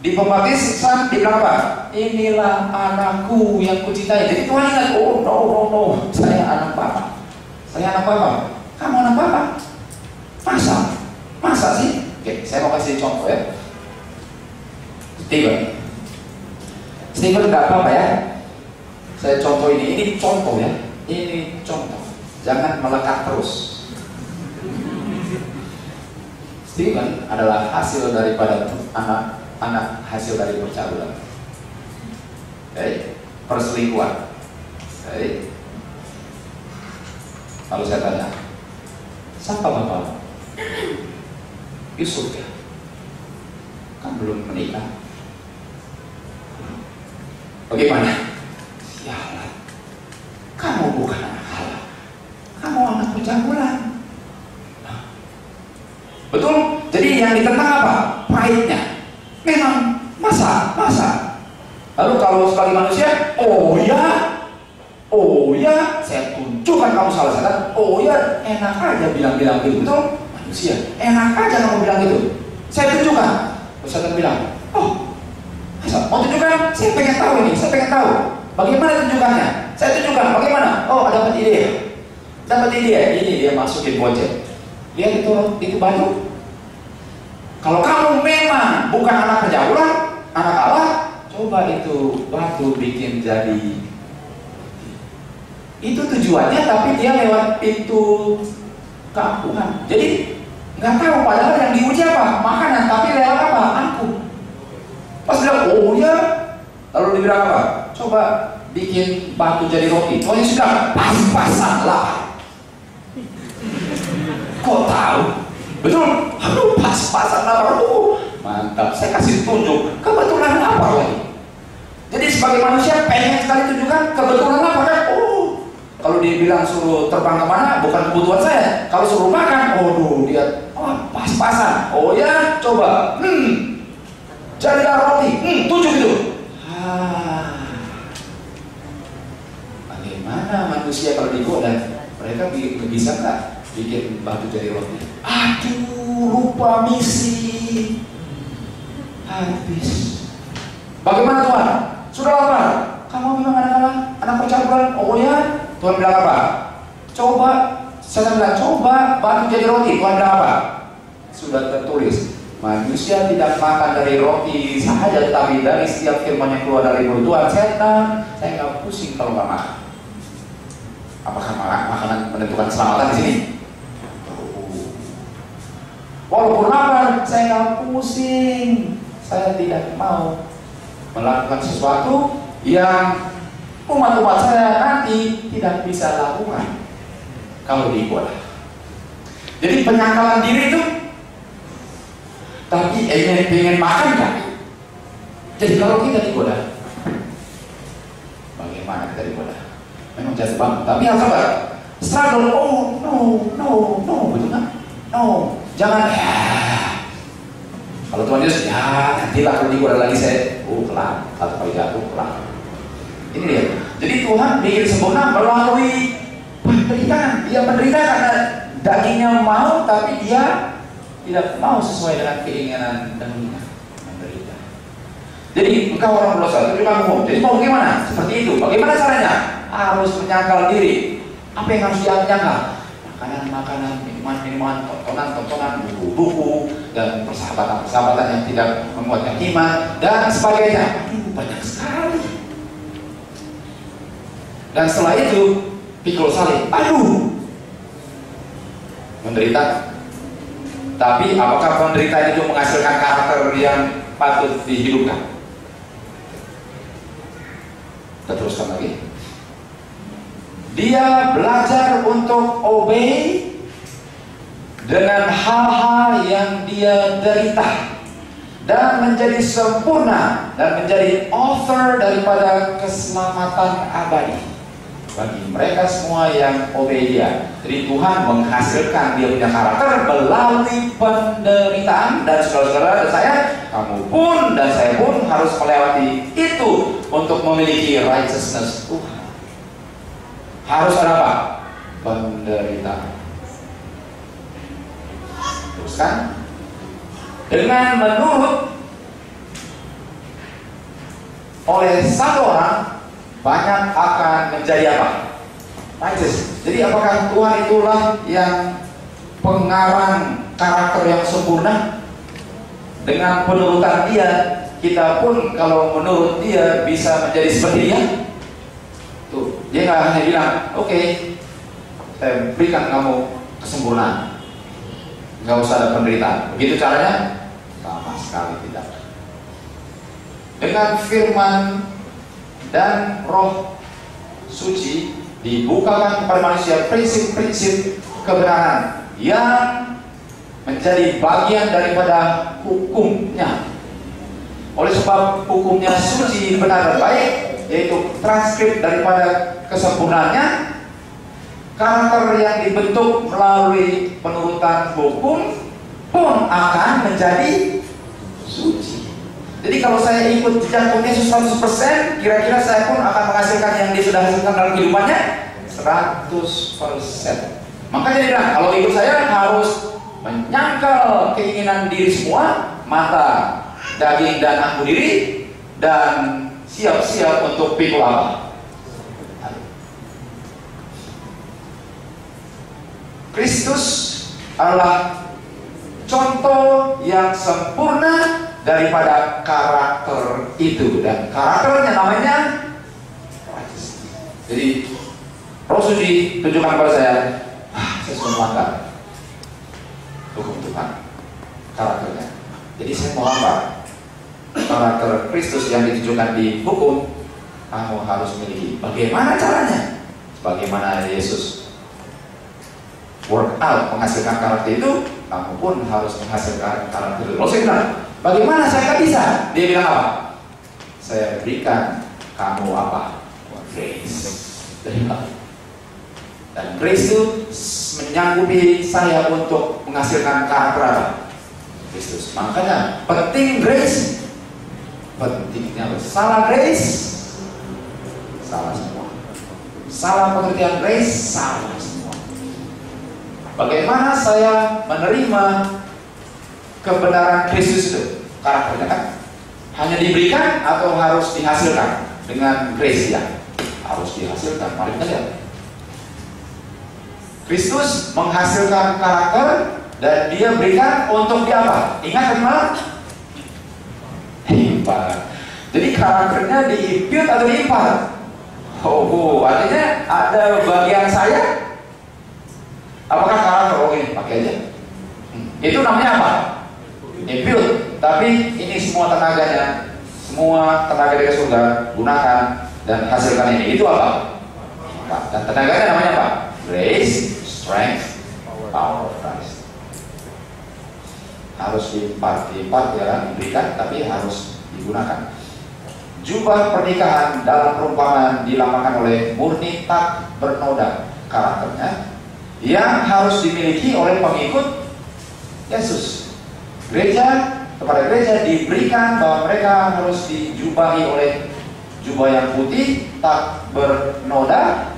di pembaptis Sam dibilang apa? Inilah anakku yang kucintai. Jadi Tuhan ingat, oh no, saya anak Bapak. Saya anak Bapak. Kamu anak Bapak? Masa sih? Oke, saya mau kasih contoh ya. Steven nggak apa-apa ya. Saya contoh ini contoh ya. Ini contoh. Jangan melekat terus. Steven adalah hasil daripada anak hasil dari percabulan. Perselingkuhan. Lalu saya tanya, siapa Bapak? Yusuf ya? Kan belum menikah. Bagaimana? Ya Allah, kamu bukan anak Allah, kamu anak percabulan. Betul? Jadi yang ditentang apa? Pride-nya. Memang masa. Lalu kalau sekali manusia, oh ya, saya tunjukkan kamu salah setan. Oh ya, enak aja bilang gitu, betul? Manusia, enak aja kamu bilang gitu. Saya tunjukkan. Terus setan bilang, oh, masa? Mau tunjukkan? Saya pengen tahu. Bagaimana tunjukkannya? Saya tunjukkan. Bagaimana? Oh, dapat ide. Ini dia masukin bonceng. Lihat itu batu. Kalau kamu memang bukan anak percabulan, anak Allah, coba itu batu bikin jadi. Itu tujuannya, tapi dia lewat pintu kampungan. Jadi nggak tahu, padahal yang diuji apa? Makanan, tapi lewat apa? Aku. Pas bilang, oh ya, lalu dibilang apa? Coba bikin batu jadi roti. Oh ya sudah, pas-pasan lah. Kok tahu? Betul? Aduh, pas-pasan lapar. Mantap, saya kasih tunjuk. Kebetulan lapar lagi. Jadi sebagai manusia pengen sekali tunjukkan kebetulan lapar kan? Oh, kalau dibilang suruh terbang kemana, bukan kebutuhan saya. Kalau suruh makan, dia pas-pasan. Oh ya, coba. Jadilah roti. Tunjuk itu. Bagaimana manusia kalau digoda? Mereka bisa nggak bikin batu jadi roti? Aduh, lupa misi. Habis. Bagaimana Tuhan? Sudah lapar. Kamu memang anak percabulan. Oh ya, Tuhan bilang apa? Coba, saya bilang coba batu jadi roti. Tuhan bilang apa? Sudah tertulis, manusia tidak makan dari roti saja, tapi dari setiap firman yang keluar dari mulut Tuhan. Saya nggak pusing kalau nggak makan. Apakah makanan menentukan keselamatan di sini? Walaupun lapar, saya nggak pusing. Saya tidak mau melakukan sesuatu yang umat-umat saya nanti tidak bisa lakukan kalau digoda. Jadi penyangkalan diri itu, tapi pengen makan kan? Jadi kalau kita digoda, bagaimana kita digoda? memang jatuh banget. Tapi harus sabar. Struggle, oh no, betul kan? No, jangan kalau Tuhan Yesus, ya nantilah kalau dikurang lagi saya, kelar, satu kali jatuh, kelar. Ini dia. Jadi Tuhan bikin sempurna melalui penderitaan. Dia menderita karena dagingnya mau, tapi dia tidak mau sesuai dengan keinginan dagingnya. Menderita. Jadi engkau orang berdosa, itu kamu. Jadi mau gimana? Seperti itu. Bagaimana caranya? Harus menyangkal diri. Apa yang harus dianyangkal? Makanan, minuman, tontonan, buku-buku, dan persahabatan yang tidak menguatkan iman, dan sebagainya. Banyak sekali. Dan setelah itu, pikul salib. Menderita. Tapi apakah penderitaan itu menghasilkan karakter yang patut dihidupkan? Kita teruskan lagi. Dia belajar untuk obey dengan hal-hal yang dia derita dan menjadi sempurna dan menjadi author daripada keselamatan abadi bagi mereka semua yang obey dia. Jadi Tuhan menghasilkan dia punya karakter melalui penderitaan, dan saudara-saudara dan saya, kamu pun dan saya pun harus melewati itu untuk memiliki righteousness Tuhan. Harus ada apa? Penderitaan. Teruskan. Dengan menurut oleh satu orang, banyak akan menjadi apa? Righteous. Jadi apakah Tuhan itulah yang pengarang karakter yang sempurna? Dengan penurutan dia, kita pun kalau menurut dia bisa menjadi seperti dia. Tuh, dia nggak hanya bilang, oke, saya berikan kamu kesempurnaan, nggak usah ada penderitaan. Begitu caranya? Sama sekali tidak. Dengan firman dan Roh Suci dibukakan kepada manusia prinsip-prinsip kebenaran yang menjadi bagian daripada hukumnya. Oleh sebab hukumnya suci, benar dan baik, yaitu transkrip daripada kesempurnaannya, karakter yang dibentuk melalui penurutan hukum pun akan menjadi suci. Jadi kalau saya ikut jejak Tuhan Yesus 100%, kira-kira saya pun akan menghasilkan yang dia sudah hasilkan dalam kehidupannya 100%. Makanya dia bilang, kalau ikut saya harus menyangkal keinginan diri semua, mata, daging dan aku diri, dan siap-siap untuk pikul apa? Kristus adalah contoh yang sempurna daripada karakter itu, dan karakternya namanya righteous. Jadi Roh Suci tunjukkan kepada saya sudah melanggar hukum Tuhan, karakternya. Jadi saya mau apa? Karakter Kristus yang ditunjukkan di hukum, kamu harus miliki. Bagaimana caranya? Bagaimana Yesus work out menghasilkan karakter itu, kamu pun harus menghasilkan karakter itu. Lalu saya bilang, bagaimana saya bisa? Dia bilang apa? Saya berikan kamu apa? Grace. Dan grace itu menyanggupi saya untuk menghasilkan karakter apa? Kristus. Makanya penting grace. Pentingnya salah grace, salah semua. Salah pengertian grace, salah semua. Bagaimana saya menerima kebenaran Kristus itu? Karakternya kan hanya diberikan atau harus dihasilkan dengan grace ya? Harus dihasilkan. Mari kita lihat. Kristus menghasilkan karakter dan dia berikan untuk dia apa? Ingat bagaimana? Impart. Jadi karakternya diimpute atau diimpart? Artinya ada bagian saya. Apakah karakter ini pakai aja? Itu namanya apa? Impute. Tapi ini semua tenaganya, semua tenaga dari surga gunakan dan hasilkan ini. Itu apa? Dan tenaganya namanya apa? Grace, strength, power of Christ. Harus diimpart ya, diberikan, tapi harus digunakan. jubah pernikahan dalam perumpamaan dilambangkan oleh murni tak bernoda karakternya yang harus dimiliki oleh pengikut Yesus. Kepada gereja diberikan bahwa mereka harus dijubahi oleh jubah yang putih tak bernoda,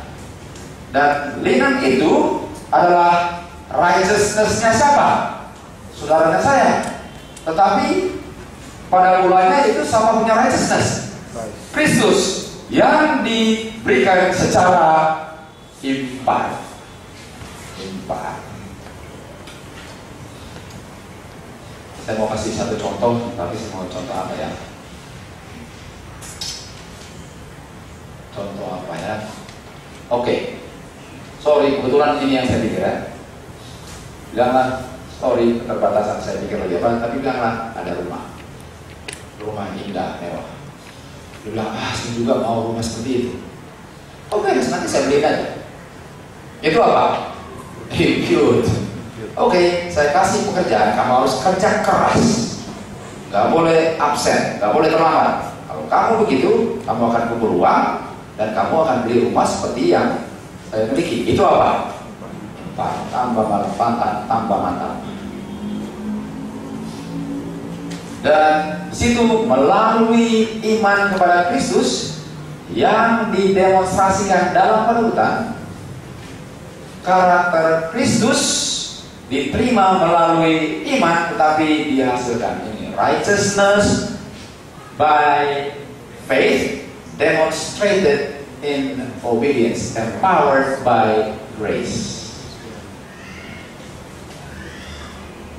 dan linen itu adalah righteousness-nya siapa? Saudaranya saya. Tetapi pada mulanya itu sama punya righteousness, Kristus, yang diberikan secara impan. Saya mau kasih satu contoh, tapi saya mau contoh apa ya? Oke. Sorry, kebetulan ini yang saya pikir ya. Bilanglah, sorry keterbatasan saya pikir lagi apa, tapi bilanglah ada rumah indah, mewah. Dia bilang, saya juga mau rumah seperti itu. Oke, nanti saya beliin aja. Itu apa? Impute. Oke, saya kasih pekerjaan, kamu harus kerja keras, nggak boleh absen, nggak boleh terlambat. Kalau kamu begitu, kamu akan kumpul uang dan kamu akan beli rumah seperti yang saya miliki. Itu apa? Tambah mantap. Dan situ melalui iman kepada Kristus yang didemonstrasikan dalam penurutan, karakter Kristus diterima melalui iman, tetapi dihasilkan ini righteousness by faith demonstrated in obedience, empowered by grace.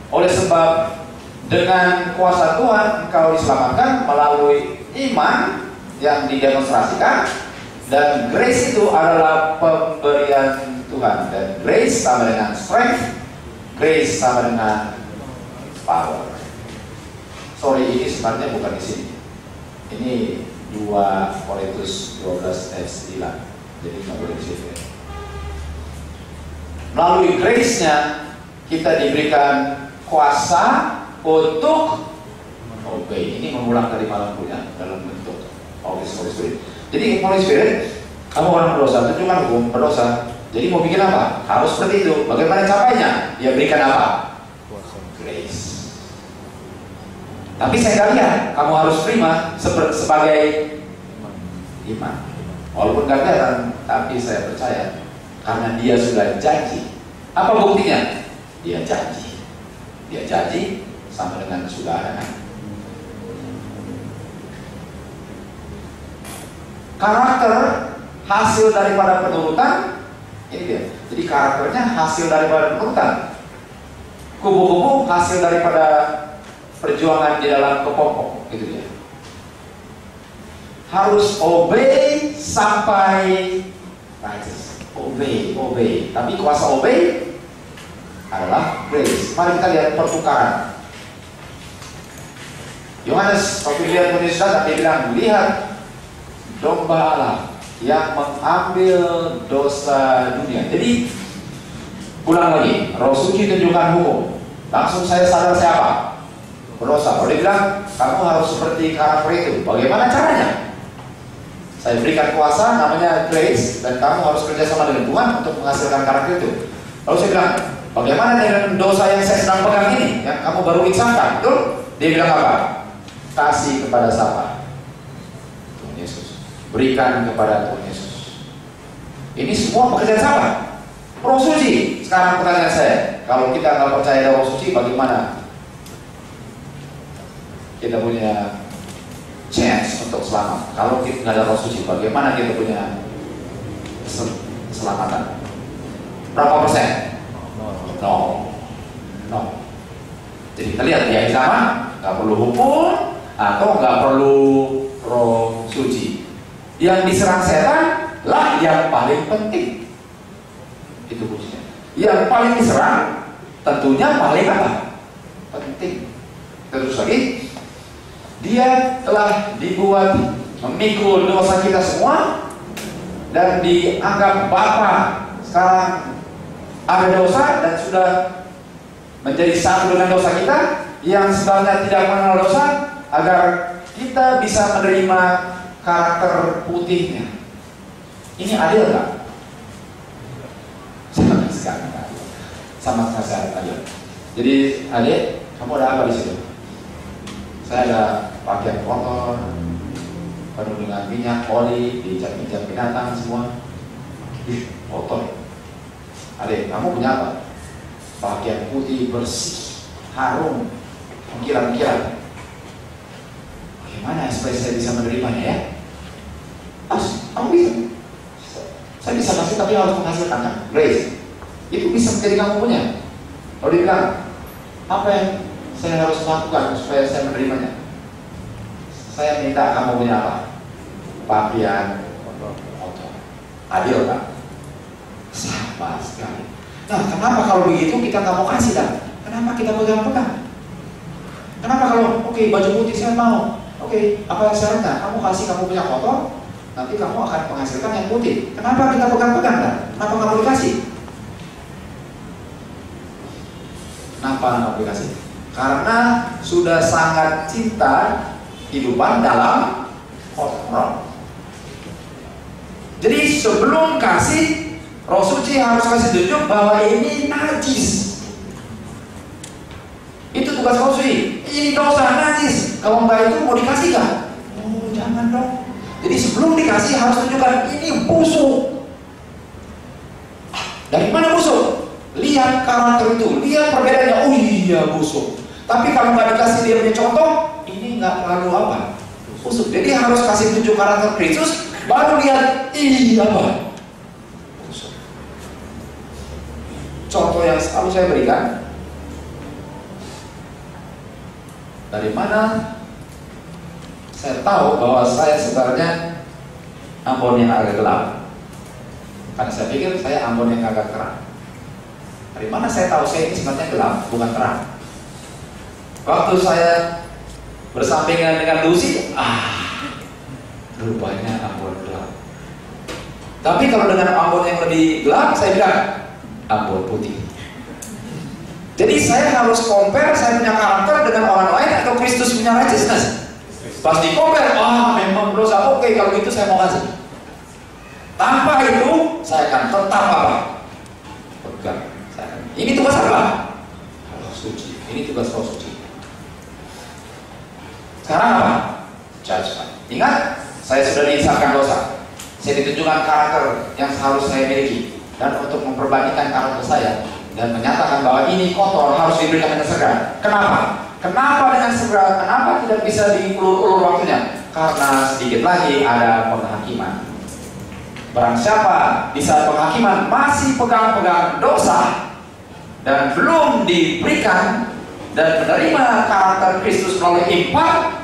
Oleh sebab dengan kuasa Tuhan engkau diselamatkan melalui iman yang didemonstrasikan, dan grace itu adalah pemberian Tuhan, dan grace sama dengan strength, grace sama dengan power. Sorry, ini sebenarnya bukan di sini. Ini 2 Korintus 12 ayat 9. Jadi nggak boleh di situ. Melalui grace-nya kita diberikan kuasa untuk obey. Ini mengulang dari malam punya dalam bentuk Holy Spirit. Jadi Holy Spirit, kamu orang berdosa, tunjukkan hukum berdosa. Jadi mau bikin apa? Harus seperti itu. Bagaimana capainya? Dia berikan apa? Grace. Tapi saya nggak lihat. Kamu harus terima sebagai iman. Walaupun nggak kelihatan, tapi saya percaya karena dia sudah janji. Apa buktinya? Dia janji. Dia janji sama dengan saudara. Karakter hasil daripada penurutan. Ini dia. Jadi karakternya hasil daripada penurutan. Kubu-kubu hasil daripada perjuangan di dalam kepompong. Itu dia. Harus obey sampai righteous. Obey. Tapi kuasa obey adalah grace. Mari kita lihat pertukaran. Yohanes waktu lihat Yesus datang, dia bilang, lihat domba Allah yang mengambil dosa dunia. Jadi ulang lagi, Roh Suci tunjukkan hukum. Langsung saya sadar siapa? Berdosa. Kalau dia bilang kamu harus seperti karakter itu, bagaimana caranya? Saya berikan kuasa namanya grace, dan kamu harus kerjasama dengan Tuhan untuk menghasilkan karakter itu. Lalu saya bilang, bagaimana dengan dosa yang saya sedang pegang ini, yang kamu baru insafkan? Betul? Dia bilang apa? Kasih kepada siapa? Tuhan Yesus. Berikan kepada Tuhan Yesus. Ini semua pekerjaan siapa? Roh Suci. Sekarang pertanyaan saya, kalau kita nggak percaya ada Roh Suci, bagaimana kita punya chance untuk selamat? Kalau kita nggak ada Roh Suci, bagaimana kita punya keselamatan? Berapa persen? No. Jadi kita lihat ya, sama nggak perlu hukum atau nggak perlu Roh Suci. Yang diserang setan lah yang paling penting. Itu kuncinya. Yang paling diserang tentunya paling apa? Penting. Terus lagi, dia telah dibuat memikul dosa kita semua dan dianggap Bapa. Sekarang ada dosa dan sudah menjadi satu dengan dosa kita yang sebenarnya tidak mengenal dosa, agar kita bisa menerima karakter putihnya. Ini adil nggak? Sama sekali nggak adil. Sama sekali adil. Jadi adik, kamu ada apa di situ? Saya ada pakaian kotor, penuh dengan minyak, oli, diinjak-injak binatang semua. Kotor. Adik, kamu punya apa? Pakaian putih, bersih, harum, mengkilat-kilat. Bagaimana supaya saya bisa menerimanya ya? Kamu bisa. Saya bisa kasih tapi harus menghasilkan kan? Grace. Itu bisa menjadi kamu punya. Kalau dibilang, apa yang saya harus lakukan supaya saya menerimanya? Saya minta kamu punya apa? Pakaian kotor. Adil kan? Sama sekali. Nah, kenapa kalau begitu kita nggak mau kasih dan? Kenapa kita pegang-pegang? Kenapa kalau baju putih saya mau? Apa syaratnya? Kamu kasih kamu punya kotor, nanti kamu akan menghasilkan yang putih. Kenapa kita pegang-pegang dan? Kenapa nggak mau dikasih? Kenapa nggak mau dikasih? Karena sudah sangat cinta kehidupan dalam kotor. Jadi sebelum kasih, Roh Suci harus kasih tunjuk bahwa ini najis. Itu tugas Roh Suci. Ini dosa najis. Kalau enggak itu mau dikasih kan? Oh jangan dong. Jadi sebelum dikasih harus tunjukkan ini busuk. Dari mana busuk? Lihat karakter itu, lihat perbedaannya. Oh iya busuk. Tapi kalau nggak dikasih dia punya contoh, ini nggak terlalu apa? Busuk. Jadi harus kasih tunjuk karakter Kristus, baru lihat iya apa? Busuk. Contoh yang selalu saya berikan, dari mana saya tahu bahwa saya sebenarnya ambon yang agak gelap? Karena saya pikir saya ambon yang agak terang. Dari mana saya tahu saya ini sebenarnya gelap, bukan terang? Waktu saya bersampingan dengan Lucy, rupanya ambon gelap. Tapi kalau dengan ambon yang lebih gelap, saya bilang ambon putih. Jadi saya harus compare saya punya karakter dengan orang lain atau Kristus punya righteousness. Pas di compare, memang dosa. Kalau gitu saya mau kasih. Tanpa itu saya akan tetap apa? Pegang. Ini tugas apa? Roh Suci. Ini tugas Roh Suci. Sekarang apa? Judgment. Ingat, saya sudah dihisapkan dosa. Saya ditunjukkan karakter yang harus saya miliki. Dan untuk memperbandingkan karakter saya dan menyatakan bahwa ini kotor harus diberikan dengan segera. Kenapa? Kenapa dengan segera? Kenapa tidak bisa diulur-ulur waktunya? Karena sedikit lagi ada penghakiman. Barang siapa di saat penghakiman masih pegang-pegang dosa dan belum diberikan dan menerima karakter Kristus melalui iman,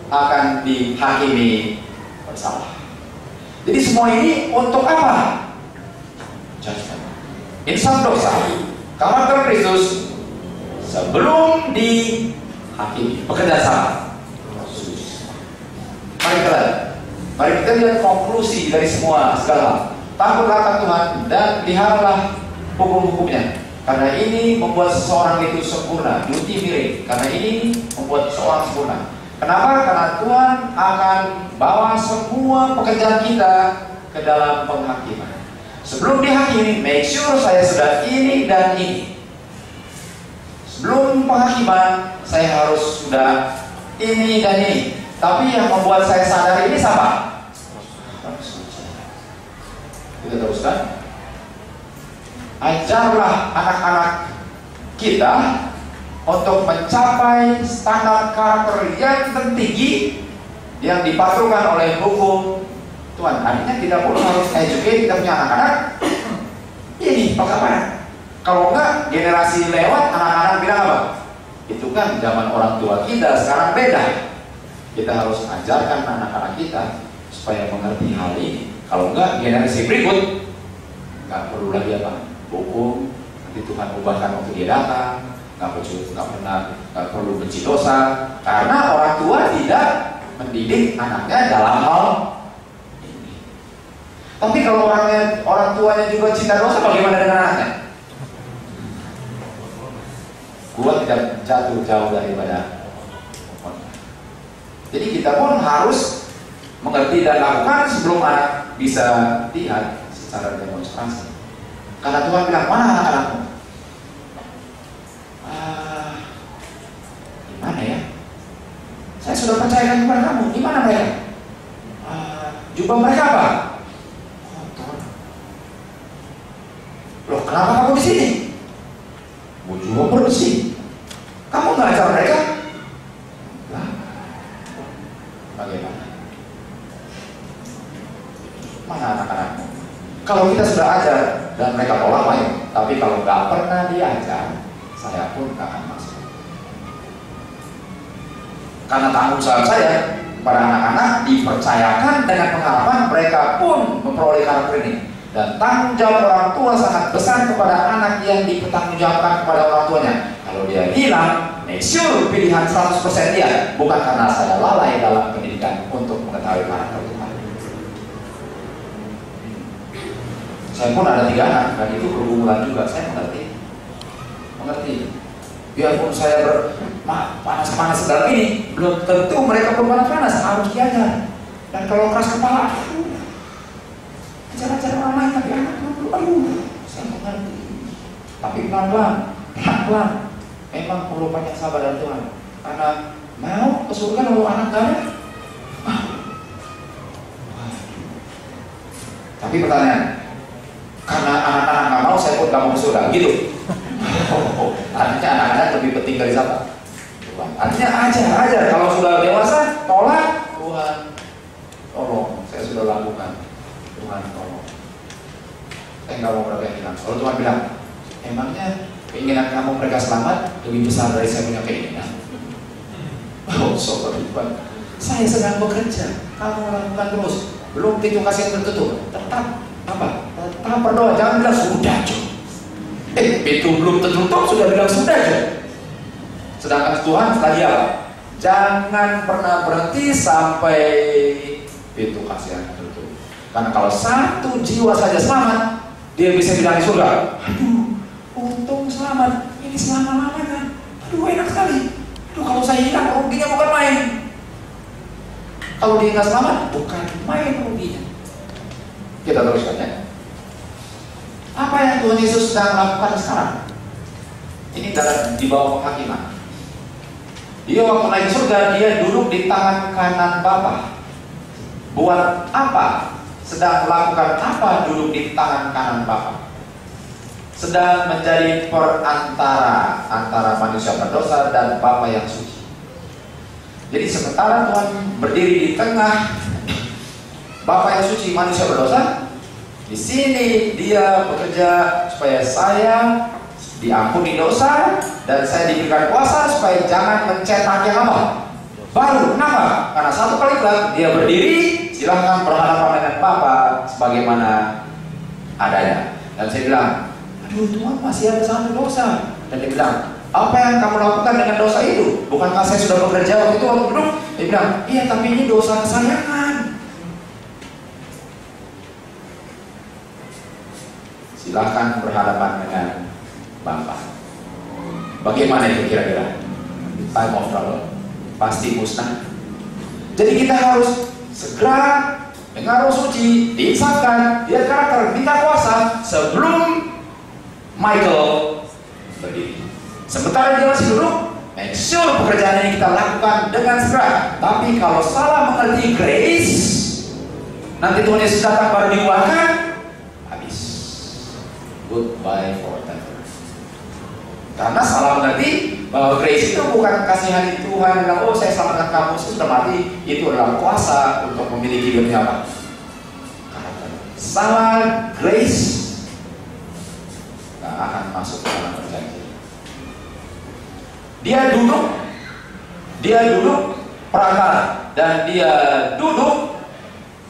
akan dihakimi bersalah. Jadi semua ini untuk apa? Judgment. Insaf dosa, karakter Kristus sebelum dihakimi, bekerja sama. Mari kita lihat konklusi dari semua segala. Takutlah akan Tuhan dan peliharalah hukum-hukumnya. Karena ini membuat seseorang itu sempurna, duti miring. Karena ini membuat seseorang sempurna. Kenapa? Karena Tuhan akan bawa semua pekerjaan kita ke dalam penghakiman. Sebelum dihakimi, make sure saya sudah ini dan ini. Sebelum penghakiman, saya harus sudah ini dan ini. Tapi yang membuat saya sadar ini siapa? Kita teruskan. Ajarlah anak-anak kita untuk mencapai standar karakter yang tertinggi yang dipatuhkan oleh hukum Tuhan. Artinya kita pun harus educate kita punya anak-anak. Ini bagaimana? Kalau enggak, generasi lewat anak-anak bilang apa? Itu kan zaman orang tua kita, sekarang beda. Kita harus ajarkan anak-anak kita supaya mengerti hal ini. Kalau enggak, generasi berikut nggak perlu lagi apa? Hukum. Nanti Tuhan ubahkan waktu dia datang. Nggak perlu benci dosa. Karena orang tua tidak mendidik anaknya dalam hal ini. Tapi kalau orang tuanya juga cinta dosa, bagaimana dengan anaknya? Gua tidak jatuh jauh daripada. Jadi kita pun harus mengerti dan lakukan sebelum anak bisa lihat secara demonstrasi. Karena Tuhan bilang, mana anak-anakmu? Gimana ya? Saya sudah percayakan kepada kamu. Di mana mereka? Jubah mereka apa? Kotor. Loh, kenapa kamu di sini? Jubah bersih. Kamu nggak ajar mereka? Lah, bagaimana? Mana anak-anakmu? Kalau kita sudah ajar dan mereka tolak main, tapi kalau nggak pernah diajar, saya pun nggak akan masuk. Karena tanggung jawab saya pada anak-anak dipercayakan dengan pengalaman, mereka pun memperoleh karakter ini. Dan tanggung jawab orang tua sangat besar kepada anak yang dipertanggungjawabkan kepada orang tuanya. Kalau dia hilang, make sure pilihan 100% dia, bukan karena saya lalai dalam pendidikan untuk mengetahui karakter Tuhan. Saya pun ada 3 anak, dan itu bergumulan juga. Saya mengerti. Biarpun saya panas-panas dalam ini, belum tentu mereka panas-panas, harus diajar. Dan kalau keras kepala, ajar-ajar orang lain, tapi anak belum, saya mengerti. Tapi pelan-pelan, memang perlu banyak sabar dari Tuhan. Karena mau ke surga lalu anak gak ada. Tapi pertanyaan, karena anak-anak gak mau, saya pun gak mau ke surga, gitu. Artinya anak-anak lebih penting dari siapa? Tuhan. Artinya ajar. Kalau sudah dewasa, tolak. Tuhan, tolong, saya sudah lakukan. Tuhan, tolong. Saya nggak mau mereka hilang. Kalau Tuhan bilang, emangnya keinginan kamu mereka selamat lebih besar dari saya punya keinginan? Oh, sobat Tuhan, saya sedang bekerja. Kamu lakukan terus. Belum pintu kasih yang tertutup. Tetap berdoa. Jangan bilang sudah, pintu belum tertutup sudah bilang sudah aja. Sedangkan Tuhan tadi apa? Jangan pernah berhenti sampai pintu kasihan tertutup. Karena kalau 1 jiwa saja selamat, dia bisa bilang di surga, aduh, untung selamat, ini selama-lamanya, aduh enak sekali. Aduh, kalau saya hilang ruginya bukan main. Kalau dia nggak selamat, bukan main ruginya. Kita teruskan ya. Apa yang Tuhan Yesus sedang lakukan sekarang? Ini di bawah penghakiman. Dia waktu naik surga, dia duduk di tangan kanan Bapa. Buat apa? Sedang melakukan apa duduk di tangan kanan Bapa? Sedang menjadi perantara antara manusia berdosa dan Bapa yang suci. Jadi sementara Tuhan berdiri di tengah Bapa yang suci, manusia berdosa, di sini dia bekerja supaya saya diampuni dosa dan saya diberikan kuasa supaya jangan mencetak yang apa? Baru. Kenapa? Karena 1 kali kelak dia berdiri, silahkan berhadapan dengan Bapa sebagaimana adanya. Dan saya bilang, aduh Tuhan, masih ada 1 dosa. Dan dia bilang, apa yang kamu lakukan dengan dosa itu? Bukankah saya sudah bekerja waktu itu waktu duduk? Dia bilang, iya tapi ini dosa kesayangan. Silahkan berhadapan dengan Bapa. Bagaimana itu kira-kira? Time of trouble, pasti musnah. Jadi kita harus segera dengan Roh Suci diinsafkan, dia karakter, minta kuasa sebelum Michael berdiri. Sementara dia masih duduk, make sure pekerjaan ini kita lakukan dengan segera. Tapi kalau salah mengerti grace, nanti Tuhan Yesus datang baru dikeluarkan, habis. Goodbye forever. Karena salah mengerti bahwa grace itu bukan kasihan Tuhan yang oh saya selamatkan kamu, saya sudah mati. Itu adalah kuasa untuk memiliki hidupnya apa? Salah grace gak akan masuk ke dalam perjanjian. Dia duduk perantara dan dia duduk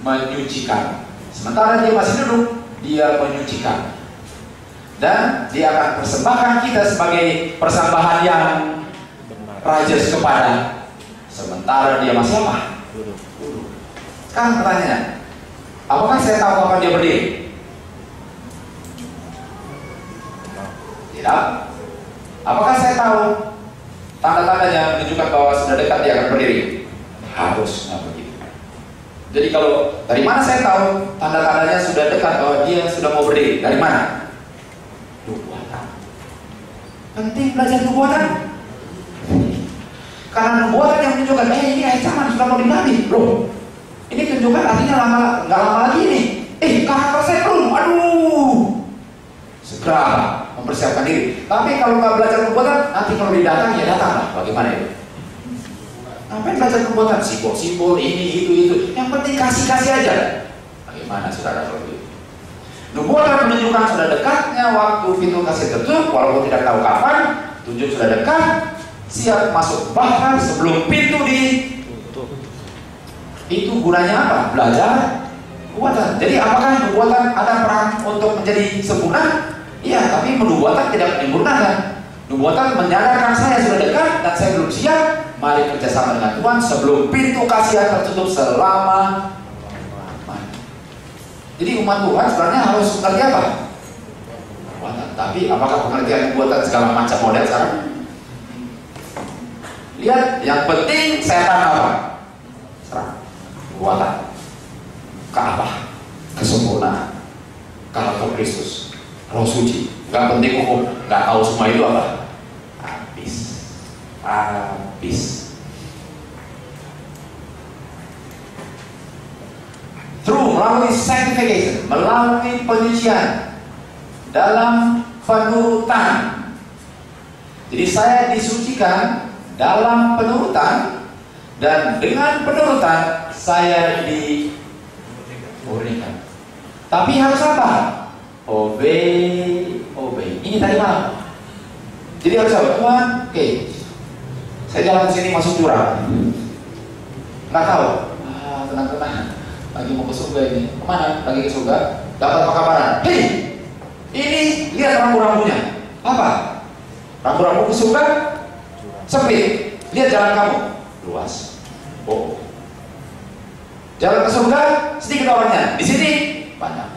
menyucikan. Sementara dia masih duduk, dia menyucikan. Dan dia akan persembahkan kita sebagai persembahan yang rajas kepada. Sementara dia masih apa? Duduk. Sekarang pertanyaannya, apakah saya tahu kapan dia berdiri? Tidak. Apakah saya tahu tanda-tandanya menunjukkan bahwa sudah dekat dia akan berdiri? Harusnya begitu. Jadi kalau dari mana saya tahu tanda-tandanya sudah dekat bahwa dia sudah mau berdiri? Dari mana? Nubuatan. Penting belajar nubuatan. Karena nubuatan yang menunjukkan, ini akhir zaman sudah mau dinabi, bro. Ini tunjukkan artinya nggak lama lagi nih. Karakter saya belum, aduh. Segera mempersiapkan diri. Tapi kalau nggak belajar nubuatan, nanti kalau didatang ya datang lah. Bagaimana itu? Ngapain belajar nubuatan? Simbol-simbol ini, itu. Yang penting kasih aja. Bagaimana saudara kalau itu? Nubuatan menunjukkan sudah dekatnya waktu pintu kasih tertutup, walaupun tidak tahu kapan. Tunjuk sudah dekat, siap masuk, bahkan sebelum pintu ditutup. Itu gunanya apa? Belajar nubuatan. Jadi apakah nubuatan ada peran untuk menjadi sempurna? Iya, tapi nubuatan tidak menyempurnakan. Nubuatan menyadarkan saya sudah dekat dan saya belum siap. Mari kerjasama dengan Tuhan sebelum pintu kasihan tertutup selama. Jadi umat Tuhan sebenarnya harus mengerti apa? Nubuatan. Tapi apakah pengertian nubuatan segala macam model sekarang? Lihat, yang penting setan apa? Serang. Nubuatan. Ke apa? Kesempurnaan. Karakter Kristus. Roh suci. Gak penting hukum. Gak tahu semua itu apa? Habis. Melalui sanctification, melalui penyucian, dalam penurutan. Jadi saya disucikan dalam penurutan, dan dengan penurutan saya dimurnikan. Tapi harus apa? Obey. Ini tadi malam. Jadi harus apa? Tuhan, oke. Saya jalan sini masuk jurang. Nggak tahu. Tenang. Lagi mau ke surga ini. Kemana? Lagi ke surga. Dapat apa kabaran? Hei, ini lihat rambu-rambunya. Apa? Rambu-rambu ke surga sempit. Lihat jalan kamu luas. Oh. Jalan ke surga sedikit orangnya. Di sini banyak.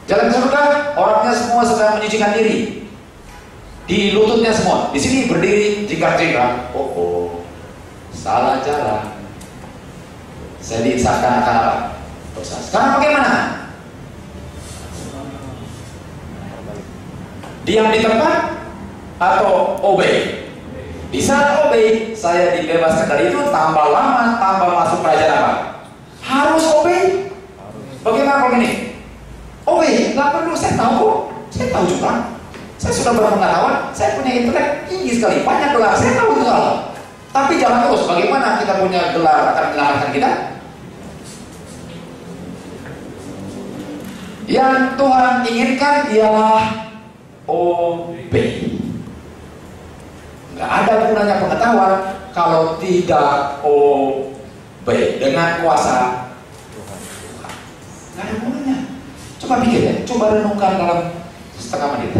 Jalan ke surga orangnya semua sedang menyucikan diri. Di lututnya semua. Di sini berdiri jingkar-jingkar. Oh. Salah jalan. Saya diisahkan akan apa? Dosa. Sekarang bagaimana? Diam di tempat atau obey? Di saat obey, saya dibebaskan dari itu. Tambah lama, tambah masuk kerajaan apa? Harus obey. Bagaimana kalau ini? Obey, nggak perlu. Saya tahu. Saya tahu juga. Saya sudah berpengetahuan. Saya punya intelek tinggi sekali. Banyak gelar. Saya tahu itu salah. Tapi jangan terus. Bagaimana kita punya gelar akan menyelamatkan kita? Yang Tuhan inginkan ialah obey. Nggak ada gunanya pengetahuan kalau tidak obey dengan kuasa Tuhan. Nggak ada gunanya. Coba pikir ya, coba renungkan dalam setengah menit.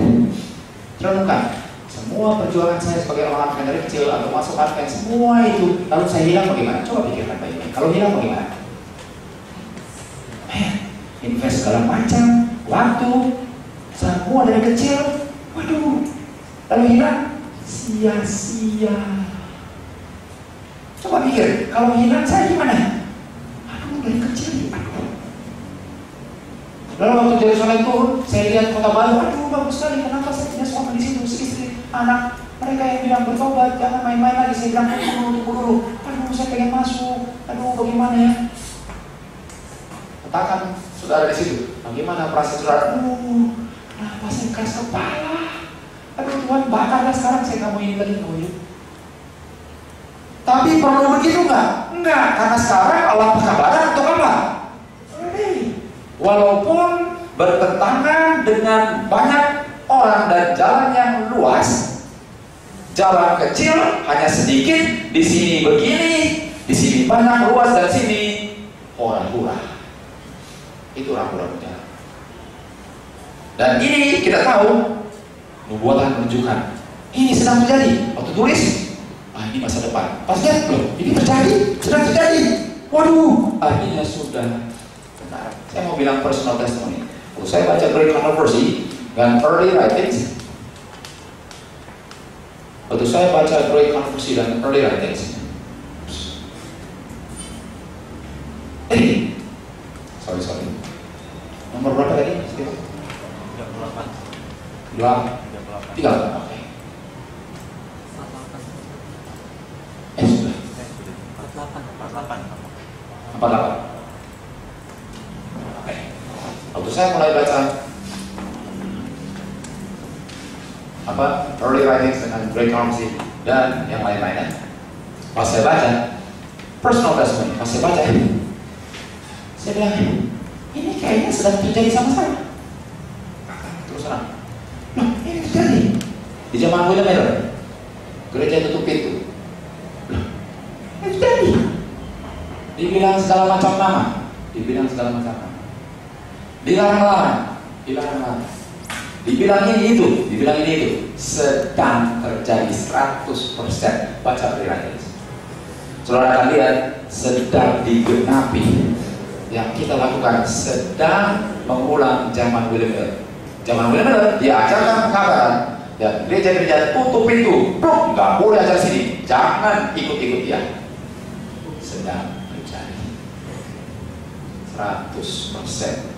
Renungkan. Semua perjuangan saya sebagai orang Advent dari kecil atau masuk Advent, semua itu, lalu saya hilang bagaimana? Coba pikirkan baik-baik. Kalau hilang bagaimana? Invest segala macam, waktu, semua dari kecil, waduh, lalu hilang, sia-sia. Coba pikir, kalau hilang saya gimana? Aduh, dari kecil, aduh. Lalu waktu Yerusalem turun, saya lihat kota baru, aduh bagus sekali, kenapa saya punya suami di situ, istri, anak, mereka yang bilang bertobat, jangan main-main lagi. Saya bilang, tunggu dulu, aduh saya pengen masuk, aduh bagaimana ya? Katakan saudara di situ, bagaimana perasaan saudara? Kenapa saya keras kepala? Aduh Tuhan, bakarlah sekarang, saya nggak mau ini lagi, nggak mau ini. Tapi perlu begitu nggak? Enggak, karena sekarang Allah kabaran untuk apa? Walaupun bertentangan dengan banyak orang dan jalan yang luas, jalan kecil hanya sedikit, di sini begini, di sini banyak luas, dan sini hura-hura. Itu rambu-rambu jalan. Dan ini kita tahu, nubuatan menunjukkan ini sedang terjadi. Waktu tulis, ini masa depan. Pas lihat, loh, ini terjadi, sedang terjadi. Waduh, akhirnya sudah benar. Saya mau bilang personal testimony. Kalau saya baca Great Controversy dan Early Writings, waktu saya baca Great Controversy dan Early Writings, Nomor berapa tadi? 38. 38. Oke. Sudah. 48. Oke. Waktu saya mulai baca early writings dengan Greg Hornsey dan yang lain-lainnya. Pas saya baca personal testimony, pas saya baca saya bilang, ini kayaknya sedang terjadi sama saya. Terus terang, loh ini terjadi di zaman William Miller, gereja tutup pintu. Loh, ini terjadi. Dibilang segala macam nama, dibilang segala macam nama, dilarang-larang, dibilang ini itu, sedang terjadi 100% baca berita. Saudara akan lihat sedang digenapi yang kita lakukan, sedang mengulang zaman William Miller. Zaman William Miller diajarkan pengkabaran dan gereja-gereja tutup pintu, nggak boleh ajar sini, jangan ikut-ikut dia. Sedang terjadi 100%.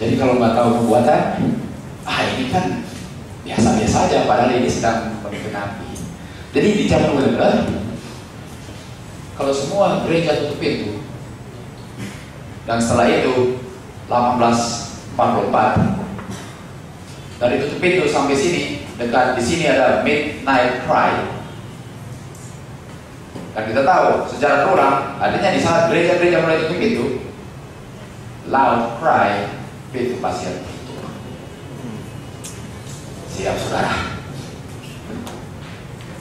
Jadi kalau nggak tahu perbuatan, ini kan biasa-biasa aja, padahal ini sedang menggenapi. Jadi di zaman William Miller, kalau semua gereja tutup pintu, dan setelah itu 1844 dari tutup pintu sampai sini, dekat di sini ada midnight cry. Dan kita tahu sejarah terulang, adanya di saat gereja-gereja mulai tutup pintu, loud cry, pintu pasti tutup. Siap saudara.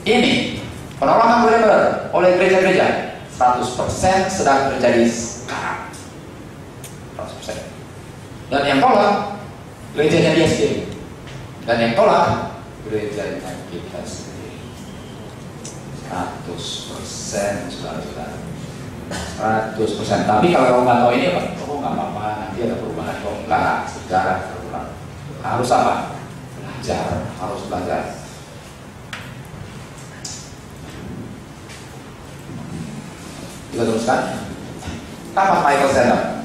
Ini penolakan William Miller oleh gereja-gereja 100% sedang terjadi sekarang. 100%. Dan yang tolak gerejanya dia sendiri. Dan yang tolak gerejanya kita sendiri. 100% saudara-saudara. 100%. Tapi kalau nggak tahu ini apa? Oh nggak apa-apa, nanti ada perubahan. Oh enggak, sejarah terulang. Harus apa? Belajar, harus belajar. Kita teruskan. Kapan Michael stand up?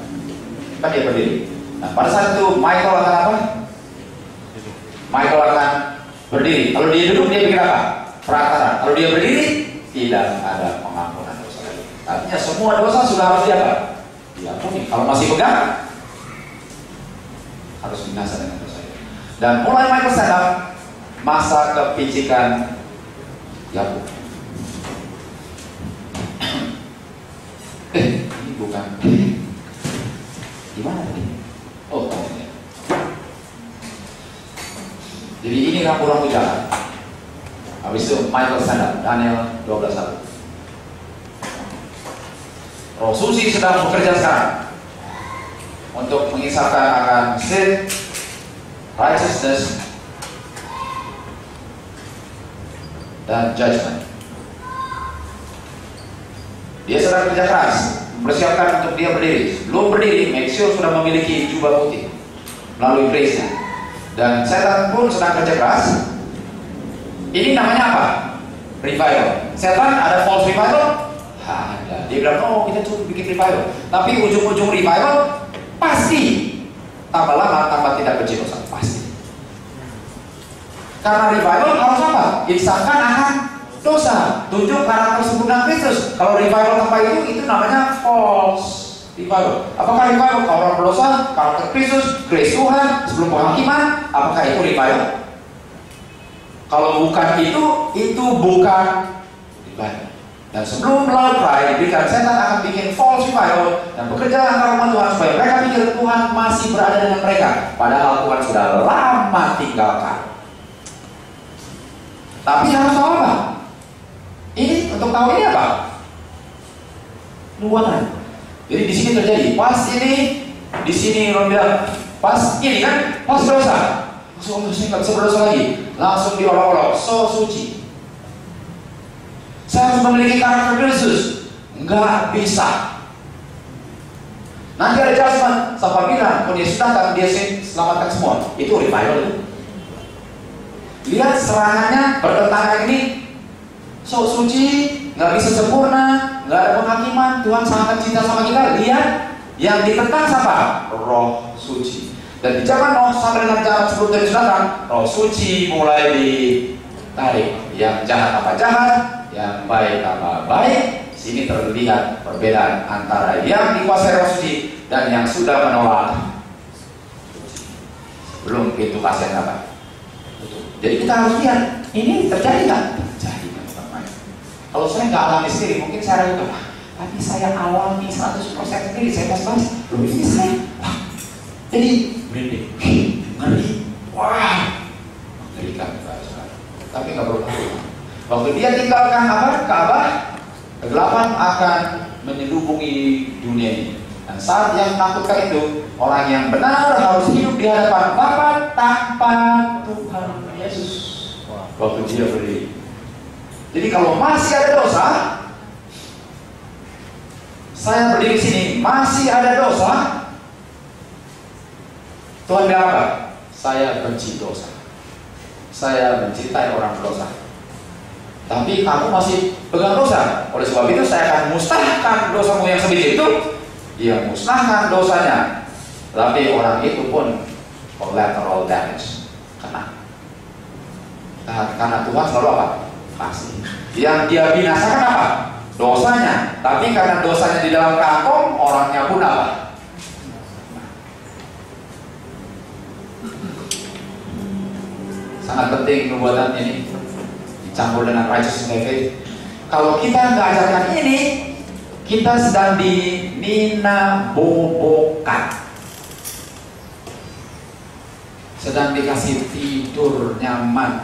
Kan dia berdiri. Nah pada saat itu Michael akan apa? Michael akan berdiri. Kalau dia duduk dia bikin apa? Perantara. Kalau dia berdiri tidak ada pengampunan dosa lagi. Artinya semua dosa sudah harus diampuni. Kalau masih pegang harus binasa dengan dosa itu. Dan mulai Michael stand up, masa kepicikan Yakub. Ini bukan gimana tadi? Oh, ini. Jadi ini rambu-rambu jalan. Habis itu Michael stand up, Daniel 12:1. Roh Suci sedang bekerja sekarang untuk mengisahkan akan sin, righteousness, dan judgment. Dia sedang kerja keras, mempersiapkan untuk dia berdiri. Sebelum berdiri, make sure sudah memiliki jubah putih melalui grace-nya. Dan setan pun sedang kerja keras. Ini namanya apa? Revival. Setan ada false revival? Ada. Dia bilang, oh kita cuma bikin revival. Tapi ujung-ujung revival pasti tambah lama, tambah tidak benci dosa. Pasti. Karena revival harus apa? Insahkan akan dosa, tunjuk karakter sempurna Kristus. Kalau revival tanpa itu namanya false revival. Apakah revival kalau orang berdosa, karakter Kristus, grace Tuhan, sebelum penghakiman? Apakah itu revival? Kalau bukan itu bukan revival. Dan sebelum loud cry diberikan, setan akan bikin false revival dan bekerja antara umat Tuhan supaya mereka pikir Tuhan masih berada dengan mereka, padahal Tuhan sudah lama tinggalkan. Tapi harus tahu apa? Ini untuk tahu ini apa? Nubuatan. Jadi di sini terjadi. Pas ini, di sini orang bilang, pas ini kan, pas dosa. Langsung saya nggak bisa berdosa lagi. Langsung diolok-olok. So suci. Saya harus memiliki karakter Kristus. Nggak bisa. Nanti ada judgment. Sampai bilang, kalau dia sudah datang, dia selamatkan semua. Itu revival itu. Lihat serangannya bertentangan ini. So suci, nggak bisa sempurna, nggak ada penghakiman. Tuhan sangat cinta sama kita. Lihat Yang ditentang siapa? Roh suci. Dan di zaman Nuh sampai dengan zaman sebelum Tuhan datang, roh suci mulai ditarik. Yang jahat apa jahat, yang baik apa baik. Sini terlihat perbedaan antara yang dikuasai roh suci dan yang sudah menolak. Belum pintu kasihan apa? Jadi kita harus lihat, ini terjadi kan? Terjadi kan, teman-teman. Kalau saya nggak alami sendiri, mungkin saya ragu, tapi saya alami 100% sendiri, saya pas-pas. Belum ini saya. Jadi, ngeri. Wah, mengerikan. Tapi nggak perlu tahu. Waktu dia tinggalkan Ka'bah, kegelapan akan menyelubungi dunia ini. Dan saat yang menakutkan itu, orang yang benar harus hidup di hadapan Bapa tanpa Tuhan Yesus. Waktu dia berdiri. Jadi kalau masih ada dosa, saya berdiri di sini, masih ada dosa, Tuhan bilang apa? Saya benci dosa. Saya mencintai orang berdosa. Tapi kamu masih pegang dosa. Oleh sebab itu saya akan musnahkan dosamu yang sebiji itu. Dia musnahkan dosanya. Tapi orang itu pun collateral damage. Karena Tuhan selalu apa? Kasih. Yang dia binasakan apa? Dosanya. Tapi karena dosanya di dalam kantong, orangnya pun apa? Sangat penting perbuatan ini dicampur dengan righteousness by faith. Kalau kita nggak ajarkan ini, kita sedang dininabobokan, sedang dikasih tidur nyaman,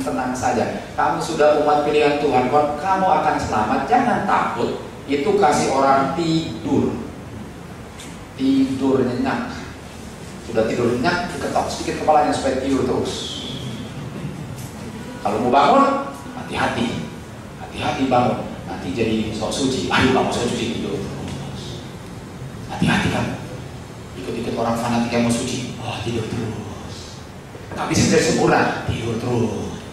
tenang saja. Kamu sudah umat pilihan Tuhan, kamu akan selamat. Jangan takut. Itu kasih orang tidur nyenyak. Sudah tidur nyenyak, diketok sedikit kepalanya supaya tidur terus. Kalau mau bangun, hati-hati bangun. Nanti jadi sok suci. Aduh, kamu sok suci tidur terus. Hati-hati kan. Ikut-ikut orang fanatik yang mau suci. Oh, tidur terus. Nggak bisa jadi sempurna. Tidur terus.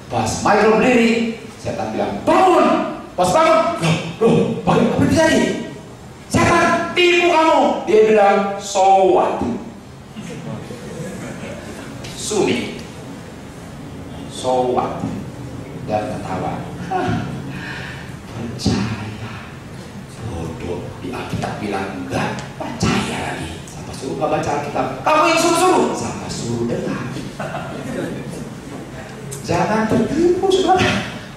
Pas Michael berdiri, setan bilang, bangun. Pas bangun, loh, apa terjadi? Setan tipu kamu. Dia bilang, so what? Sumi. So what? Dan ketawa. Percaya. Bodoh. Di Alkitab bilang enggak. Percaya lagi. Siapa suruh nggak baca Alkitab? Kamu yang suruh-suruh. Siapa suruh dengar? Jangan tertipu, saudara.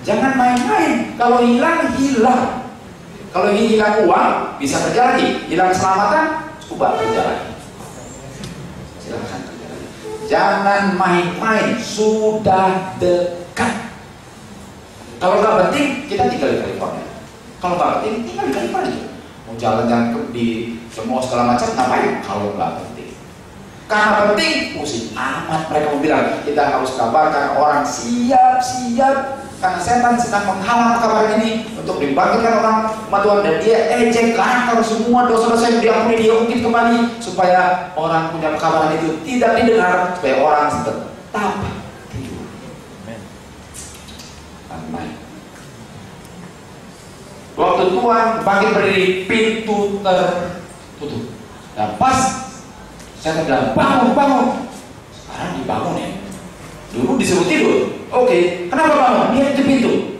Jangan main-main. Kalau hilang, hilang. Kalau ini hilang uang, bisa kerja lagi. Hilang keselamatan, coba kerja lagi. Silahkan kerja lagi. Jangan main-main. Sudah dekat. Kalau nggak penting, kita tinggal di California. Kalau nggak penting, tinggal di California. Mau jalan-jalan di semua segala macam, ngapain? Kalau nggak penting. Karena penting, pusing amat. Mereka mau bilang, kita harus kabarkan orang siap-siap. Karena setan sedang menghalang kabar ini untuk dibangkitkan orang umat Tuhan. Dan dia ejekkan kalau semua dosa-dosa yang diampuni, dia ungkit kembali. Supaya orang punya kabar itu tidak didengar. Supaya orang tetap tidur. Amin. Waktu Tuhan bangkit berdiri, pintu tertutup. Dan pas saya bilang, bangun. Sekarang dibangun ya. Dulu disuruh tidur. Oke, kenapa bangun? Dia di pintu.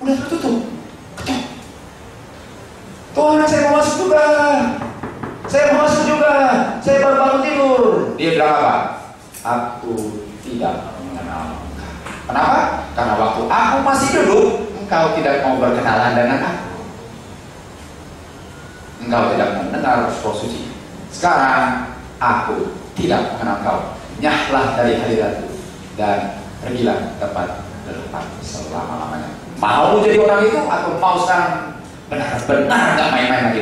Udah tertutup. Ketok. Tuhan, saya mau masuk juga. Saya baru bangun tidur. Dia bilang apa? Aku tidak mengenal. Kenapa? Karena waktu aku masih duduk, engkau tidak mau berkenalan dengan aku. Engkau tidak mendengar roh suci. Sekarang aku tidak mengenal engkau. Nyahlah dari hadiratku dan pergilah ke tempat bertempat selama-lamanya. Mau jadi orang itu atau mau sekarang benar-benar nggak main-main lagi?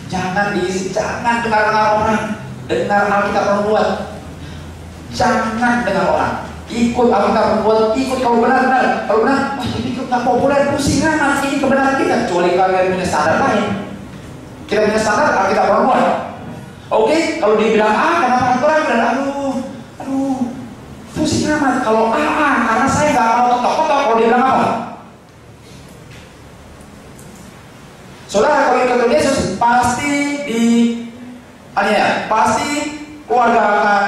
Jangan dengar orang, dengar Alkitab membuat. Jangan dengar orang, ikut Alkitab membuat, ikut kalau benar-benar. Kalau benar, wah ini nggak populer, pusing amat. Ini kebenaran kita. Kecuali kalian punya standar lain. Kita punya standar Alkitab membuat. Oke, kalau dia bilang kenapa kurang benar? Aduh, pusing amat. Kalau karena saya nggak mau ketok-ketok. Kalau dia bilang apa? Saudara kalau ikut Tuhan Yesus pasti pasti keluarga akan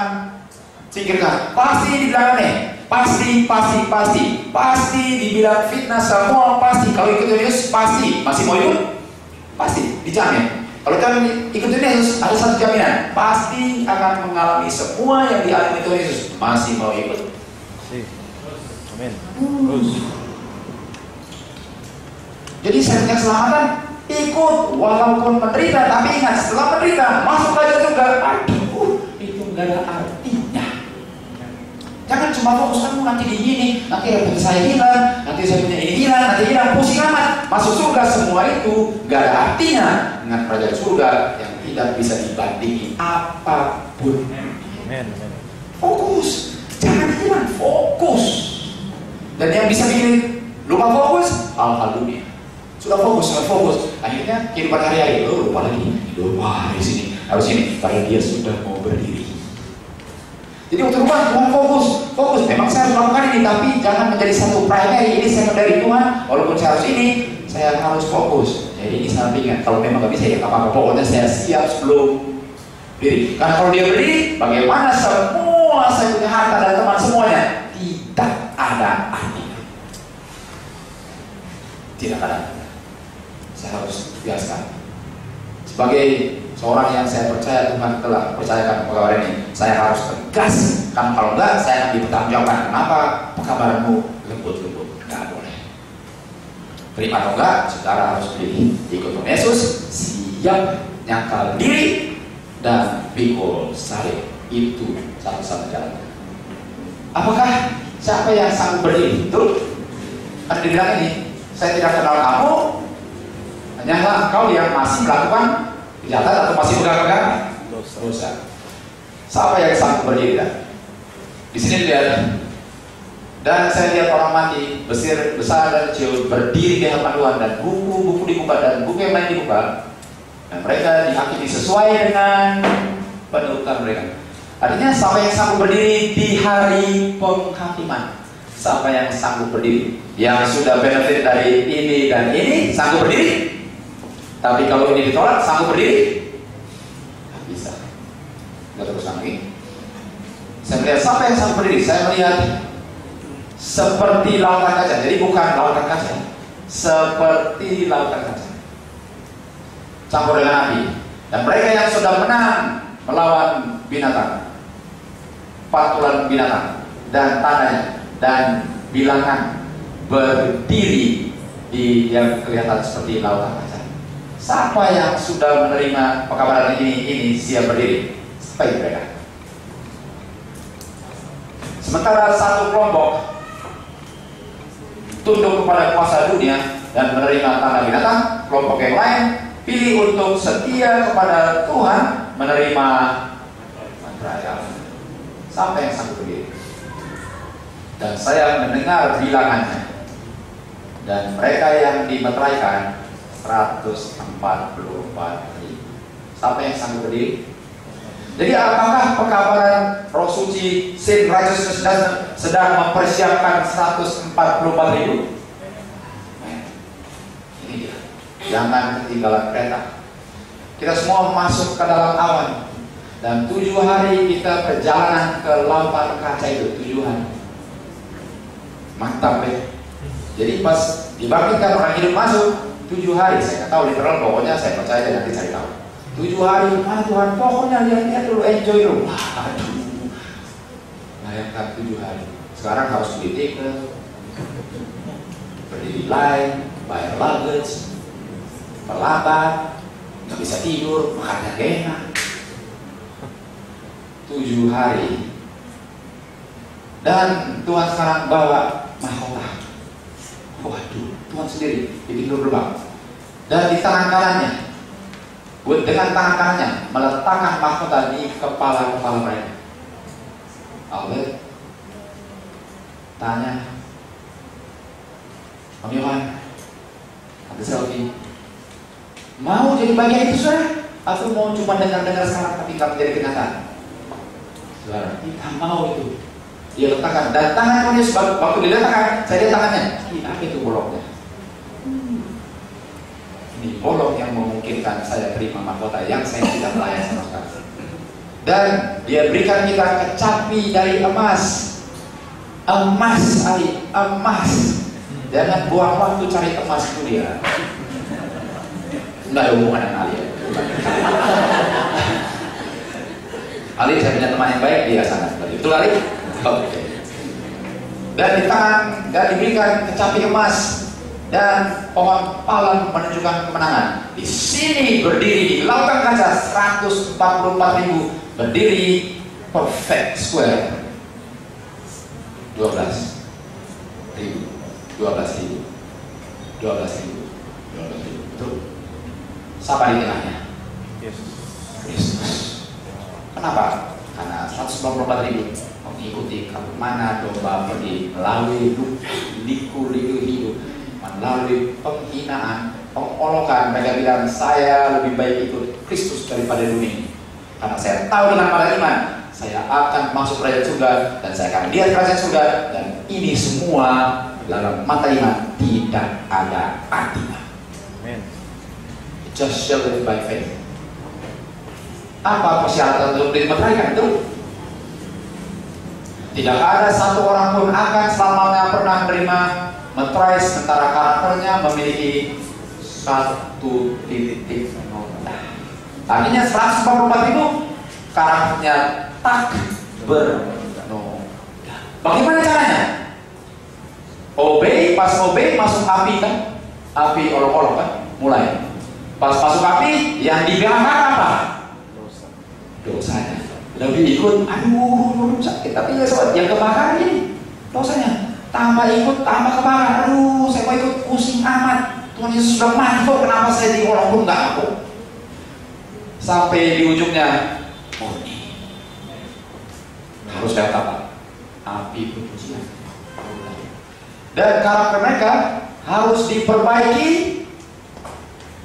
singkirkan, pasti dibilang aneh, pasti dibilang fitnah, semua pasti. Kalau ikut Tuhan Yesus pasti. Masih mau ikut? Pasti, dijamin. Kalau kalian ikut Tuhan Yesus ada satu jaminan, pasti akan mengalami semua yang dialami Tuhan Yesus. Masih mau ikut? Amin. Terus. Jadi syaratnya keselamatan ikut walaupun menderita, tapi ingat setelah menderita masuk aja surga. Aduh, itu nggak ada artinya. Jangan cuma fokus kamu nanti di ini, nanti repot saya hilang, nanti saya punya ini hilang, nanti hilang, pusing amat. Masuk surga semua itu nggak ada artinya dengan kerajaan surga yang tidak bisa dibandingi apapun. Amin. Fokus, jangan hilang, fokus. Dan yang bisa bikin lupa fokus, hal-hal dunia. Sudah fokus. Akhirnya kehidupan hari-hari, lupa lagi. Lupa di sini, harus ini. Padahal dia sudah mau berdiri. Jadi waktu lupa, Tuhan fokus. Memang saya harus melakukan ini, tapi jangan menjadi satu primary. Ini secondary Tuhan. Walaupun saya harus ini, saya harus fokus. Jadi ini sampingan. Kalau memang nggak bisa ya apa-apa. Pokoknya saya siap sebelum berdiri. Karena kalau dia berdiri, bagaimana semua saya punya harta dan teman semuanya tidak ada artinya. Tidak ada. Saya harus biasakan. Sebagai seorang yang saya percaya Tuhan telah percayakan pekabaran ini, saya harus tegas. Kan kalau enggak, saya akan dipertanggungjawabkan. Kenapa pekabaranmu lembut-lembut? Enggak boleh. Terima atau enggak, saudara harus berdiri. Ikut Tuhan Yesus, siap nyangkal diri dan pikul salib. Itu satu-satu jalan. Apakah siapa yang sanggup berdiri? Tuh, kan dibilang ini. Saya tidak kenal kamu, hanyalah engkau yang masih melakukan kejahatan atau masih pegang-pegang dosa. Siapa yang sanggup berdiri? Di sini lihat, dan saya lihat orang mati besar dan kecil berdiri di hadapan Tuhan, dan buku-buku dibuka dan buku yang lain dibuka, dan mereka dihakimi sesuai dengan penututan mereka. Artinya siapa yang sanggup berdiri di hari penghakiman? Siapa yang sanggup berdiri? Yang sudah benefit dari ini dan ini sanggup berdiri. Tapi kalau ini ditolak, sanggup berdiri? Tidak bisa. Kita teruskan lagi. Saya melihat siapa yang sanggup berdiri. Saya melihat seperti lautan kaca. Jadi bukan lautan kaca, seperti lautan kaca campur dengan api. Dan mereka yang sudah menang melawan binatang, patulan binatang dan tanahnya, dan bilangan berdiri di yang kelihatan seperti lautan kaca. Siapa yang sudah menerima pekabaran ini siap berdiri? Baik mereka. Sementara satu kelompok tunduk kepada kuasa dunia dan menerima tanah binatang, kelompok yang lain pilih untuk setia kepada Tuhan, menerima mantra. Sampai yang sanggup berdiri. Dan saya mendengar bilangannya, dan mereka yang dimeteraikan 144.000. Siapa yang sanggup berdiri? Jadi apakah pekabaran Roh Suci Sin Righteousness sedang mempersiapkan 144.000? Ini dia. Jangan ketinggalan kereta. Kita semua masuk ke dalam awan, dan 7 hari kita perjalanan ke lautan kaca itu. 7 hari. Mantap ya. Jadi pas dibangkitkan orang hidup masuk 7 hari, saya nggak tahu literal, pokoknya saya percaya dan nanti cari tahu. 7 hari, mana Tuhan, pokoknya lihat dulu, enjoy dulu. Aduh, bayangkan 7 hari. Sekarang harus beli tiket, berdiri line, bayar luggage, terlambat, nggak bisa tidur, makannya gak enak. 7 hari. Dan Tuhan sekarang bawa mahkota. Waduh, Tuhan sendiri bikin gerbang. Dan di tangan kanannya, dengan tangan kanannya meletakkan mahkota di kepala-kepala mereka. Albert tanya, Om Yohan, ambil selfie. Mau jadi bagian itu, saudara? Atau mau cuma dengar-dengar sekarang tapi nggak menjadi kenyataan? Saudara, kita mau itu. Dia letakkan, dan tangan Yesus waktu diletakkan, saya lihat tangannya. Apa itu bolongnya? Ini bolong yang memungkinkan saya terima mahkota yang saya tidak layak sama sekali. Dan dia berikan kita kecapi dari emas. Emas, Ali, emas. Jangan buang waktu cari emas itu dia. Enggak ada hubungan dengan Ali. Ali saya punya teman yang baik, dia sangat baik. Betul Ali? Oke. Dan di tangan dan diberikan kecapi emas dan pohon palem menunjukkan kemenangan. Di sini berdiri di lautan kaca 144.000 berdiri perfect square. 12.000. Betul. Siapa di tengahnya? Yesus. Kenapa? Karena 194.000 mengikuti kemana domba pergi, melalui liku-liku hidup, melalui penghinaan, pengolokan. Mereka bilang, saya lebih baik ikut Kristus daripada dunia ini. Karena saya tahu dengan pada iman, saya akan masuk kerajaan surga dan saya akan lihat kerajaan surga, dan ini semua dalam mata iman tidak ada artinya. Amen. Just shall live by faith. Apa persyaratan untuk dimeteraikan itu? Tidak ada satu orang pun akan selamanya pernah menerima meterai sementara karakternya memiliki satu titik noda. Artinya 144 itu karakternya tak bernoda. Bagaimana caranya? Obey, pas obey masuk api kan? Api olok-olok kan? Mulai. Pas masuk api, yang dibilangkan apa? Dosanya. Lebih ikut, aduh sakit. Tapi ya sobat, yang kebakaran ini dosanya. Tambah ikut, tambah kebakaran. Aduh, saya mau ikut, pusing amat. Tuhan Yesus sudah mati kok, kenapa saya diolok-olok nggak aku? Sampai di ujungnya, murni. Harus lewat apa? Api pujian. Dan karakter mereka harus diperbaiki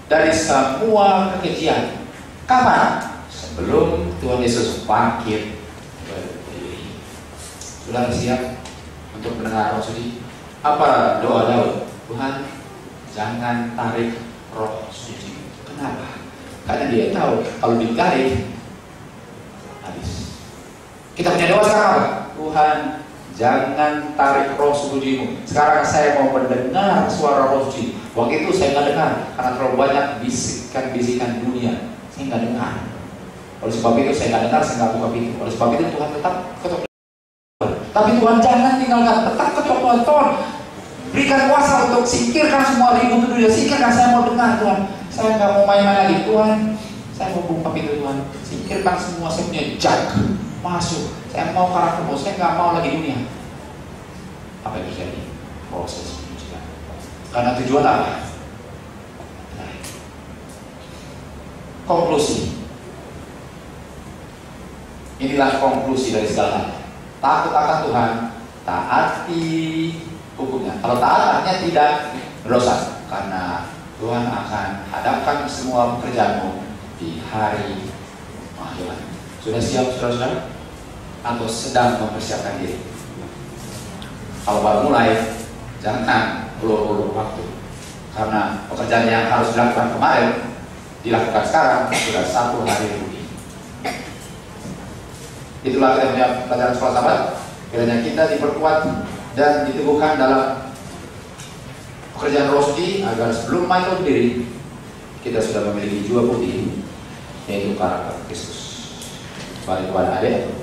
dari semua kekejian. Kapan? Sebelum Tuhan Yesus bangkit berdiri. Sudah siap untuk mendengar roh suci? Apa doa Daud? Tuhan, jangan tarik roh suci. Kenapa? Karena dia tahu kalau ditarik habis. Kita punya doa sekarang apa? Tuhan, jangan tarik roh suci-Mu. Sekarang saya mau mendengar suara roh suci. Waktu itu saya nggak dengar karena terlalu banyak bisikan-bisikan dunia. Saya nggak dengar. Oleh sebab itu saya nggak dengar, saya nggak buka pintu. Oleh sebab itu Tuhan tetap ketok. Tapi Tuhan jangan tinggalkan, tetap ketok Tuhan. Berikan kuasa untuk singkirkan semua ribut dunia. Singkirkan, saya mau dengar Tuhan. Saya nggak mau main-main lagi Tuhan. Saya mau buka pintu Tuhan. Singkirkan semua, saya punya jak masuk. Saya mau karaktermu, saya nggak mau lagi dunia. Apa yang terjadi? Proses penyucian. Karena tujuan apa? Nah, konklusi. Inilah konklusi dari segala hal. Takut akan Tuhan, taati hukumnya. Kalau taat artinya tidak berdosa, karena Tuhan akan hadapkan semua pekerjaanmu di hari pengadilan. Sudah siap saudara-saudara? Atau sedang mempersiapkan diri? Kalau baru mulai, jangan ulur-ulur waktu, karena pekerjaan yang harus dilakukan kemarin dilakukan sekarang sudah 1 hari lebih. Itulah kita punya pelajaran sekolah sahabat. Kiranya kita diperkuat dan diteguhkan dalam pekerjaan roh suci, agar sebelum main berdiri kita sudah memiliki jiwa putih, yaitu karakter Kristus. Baik kepada adik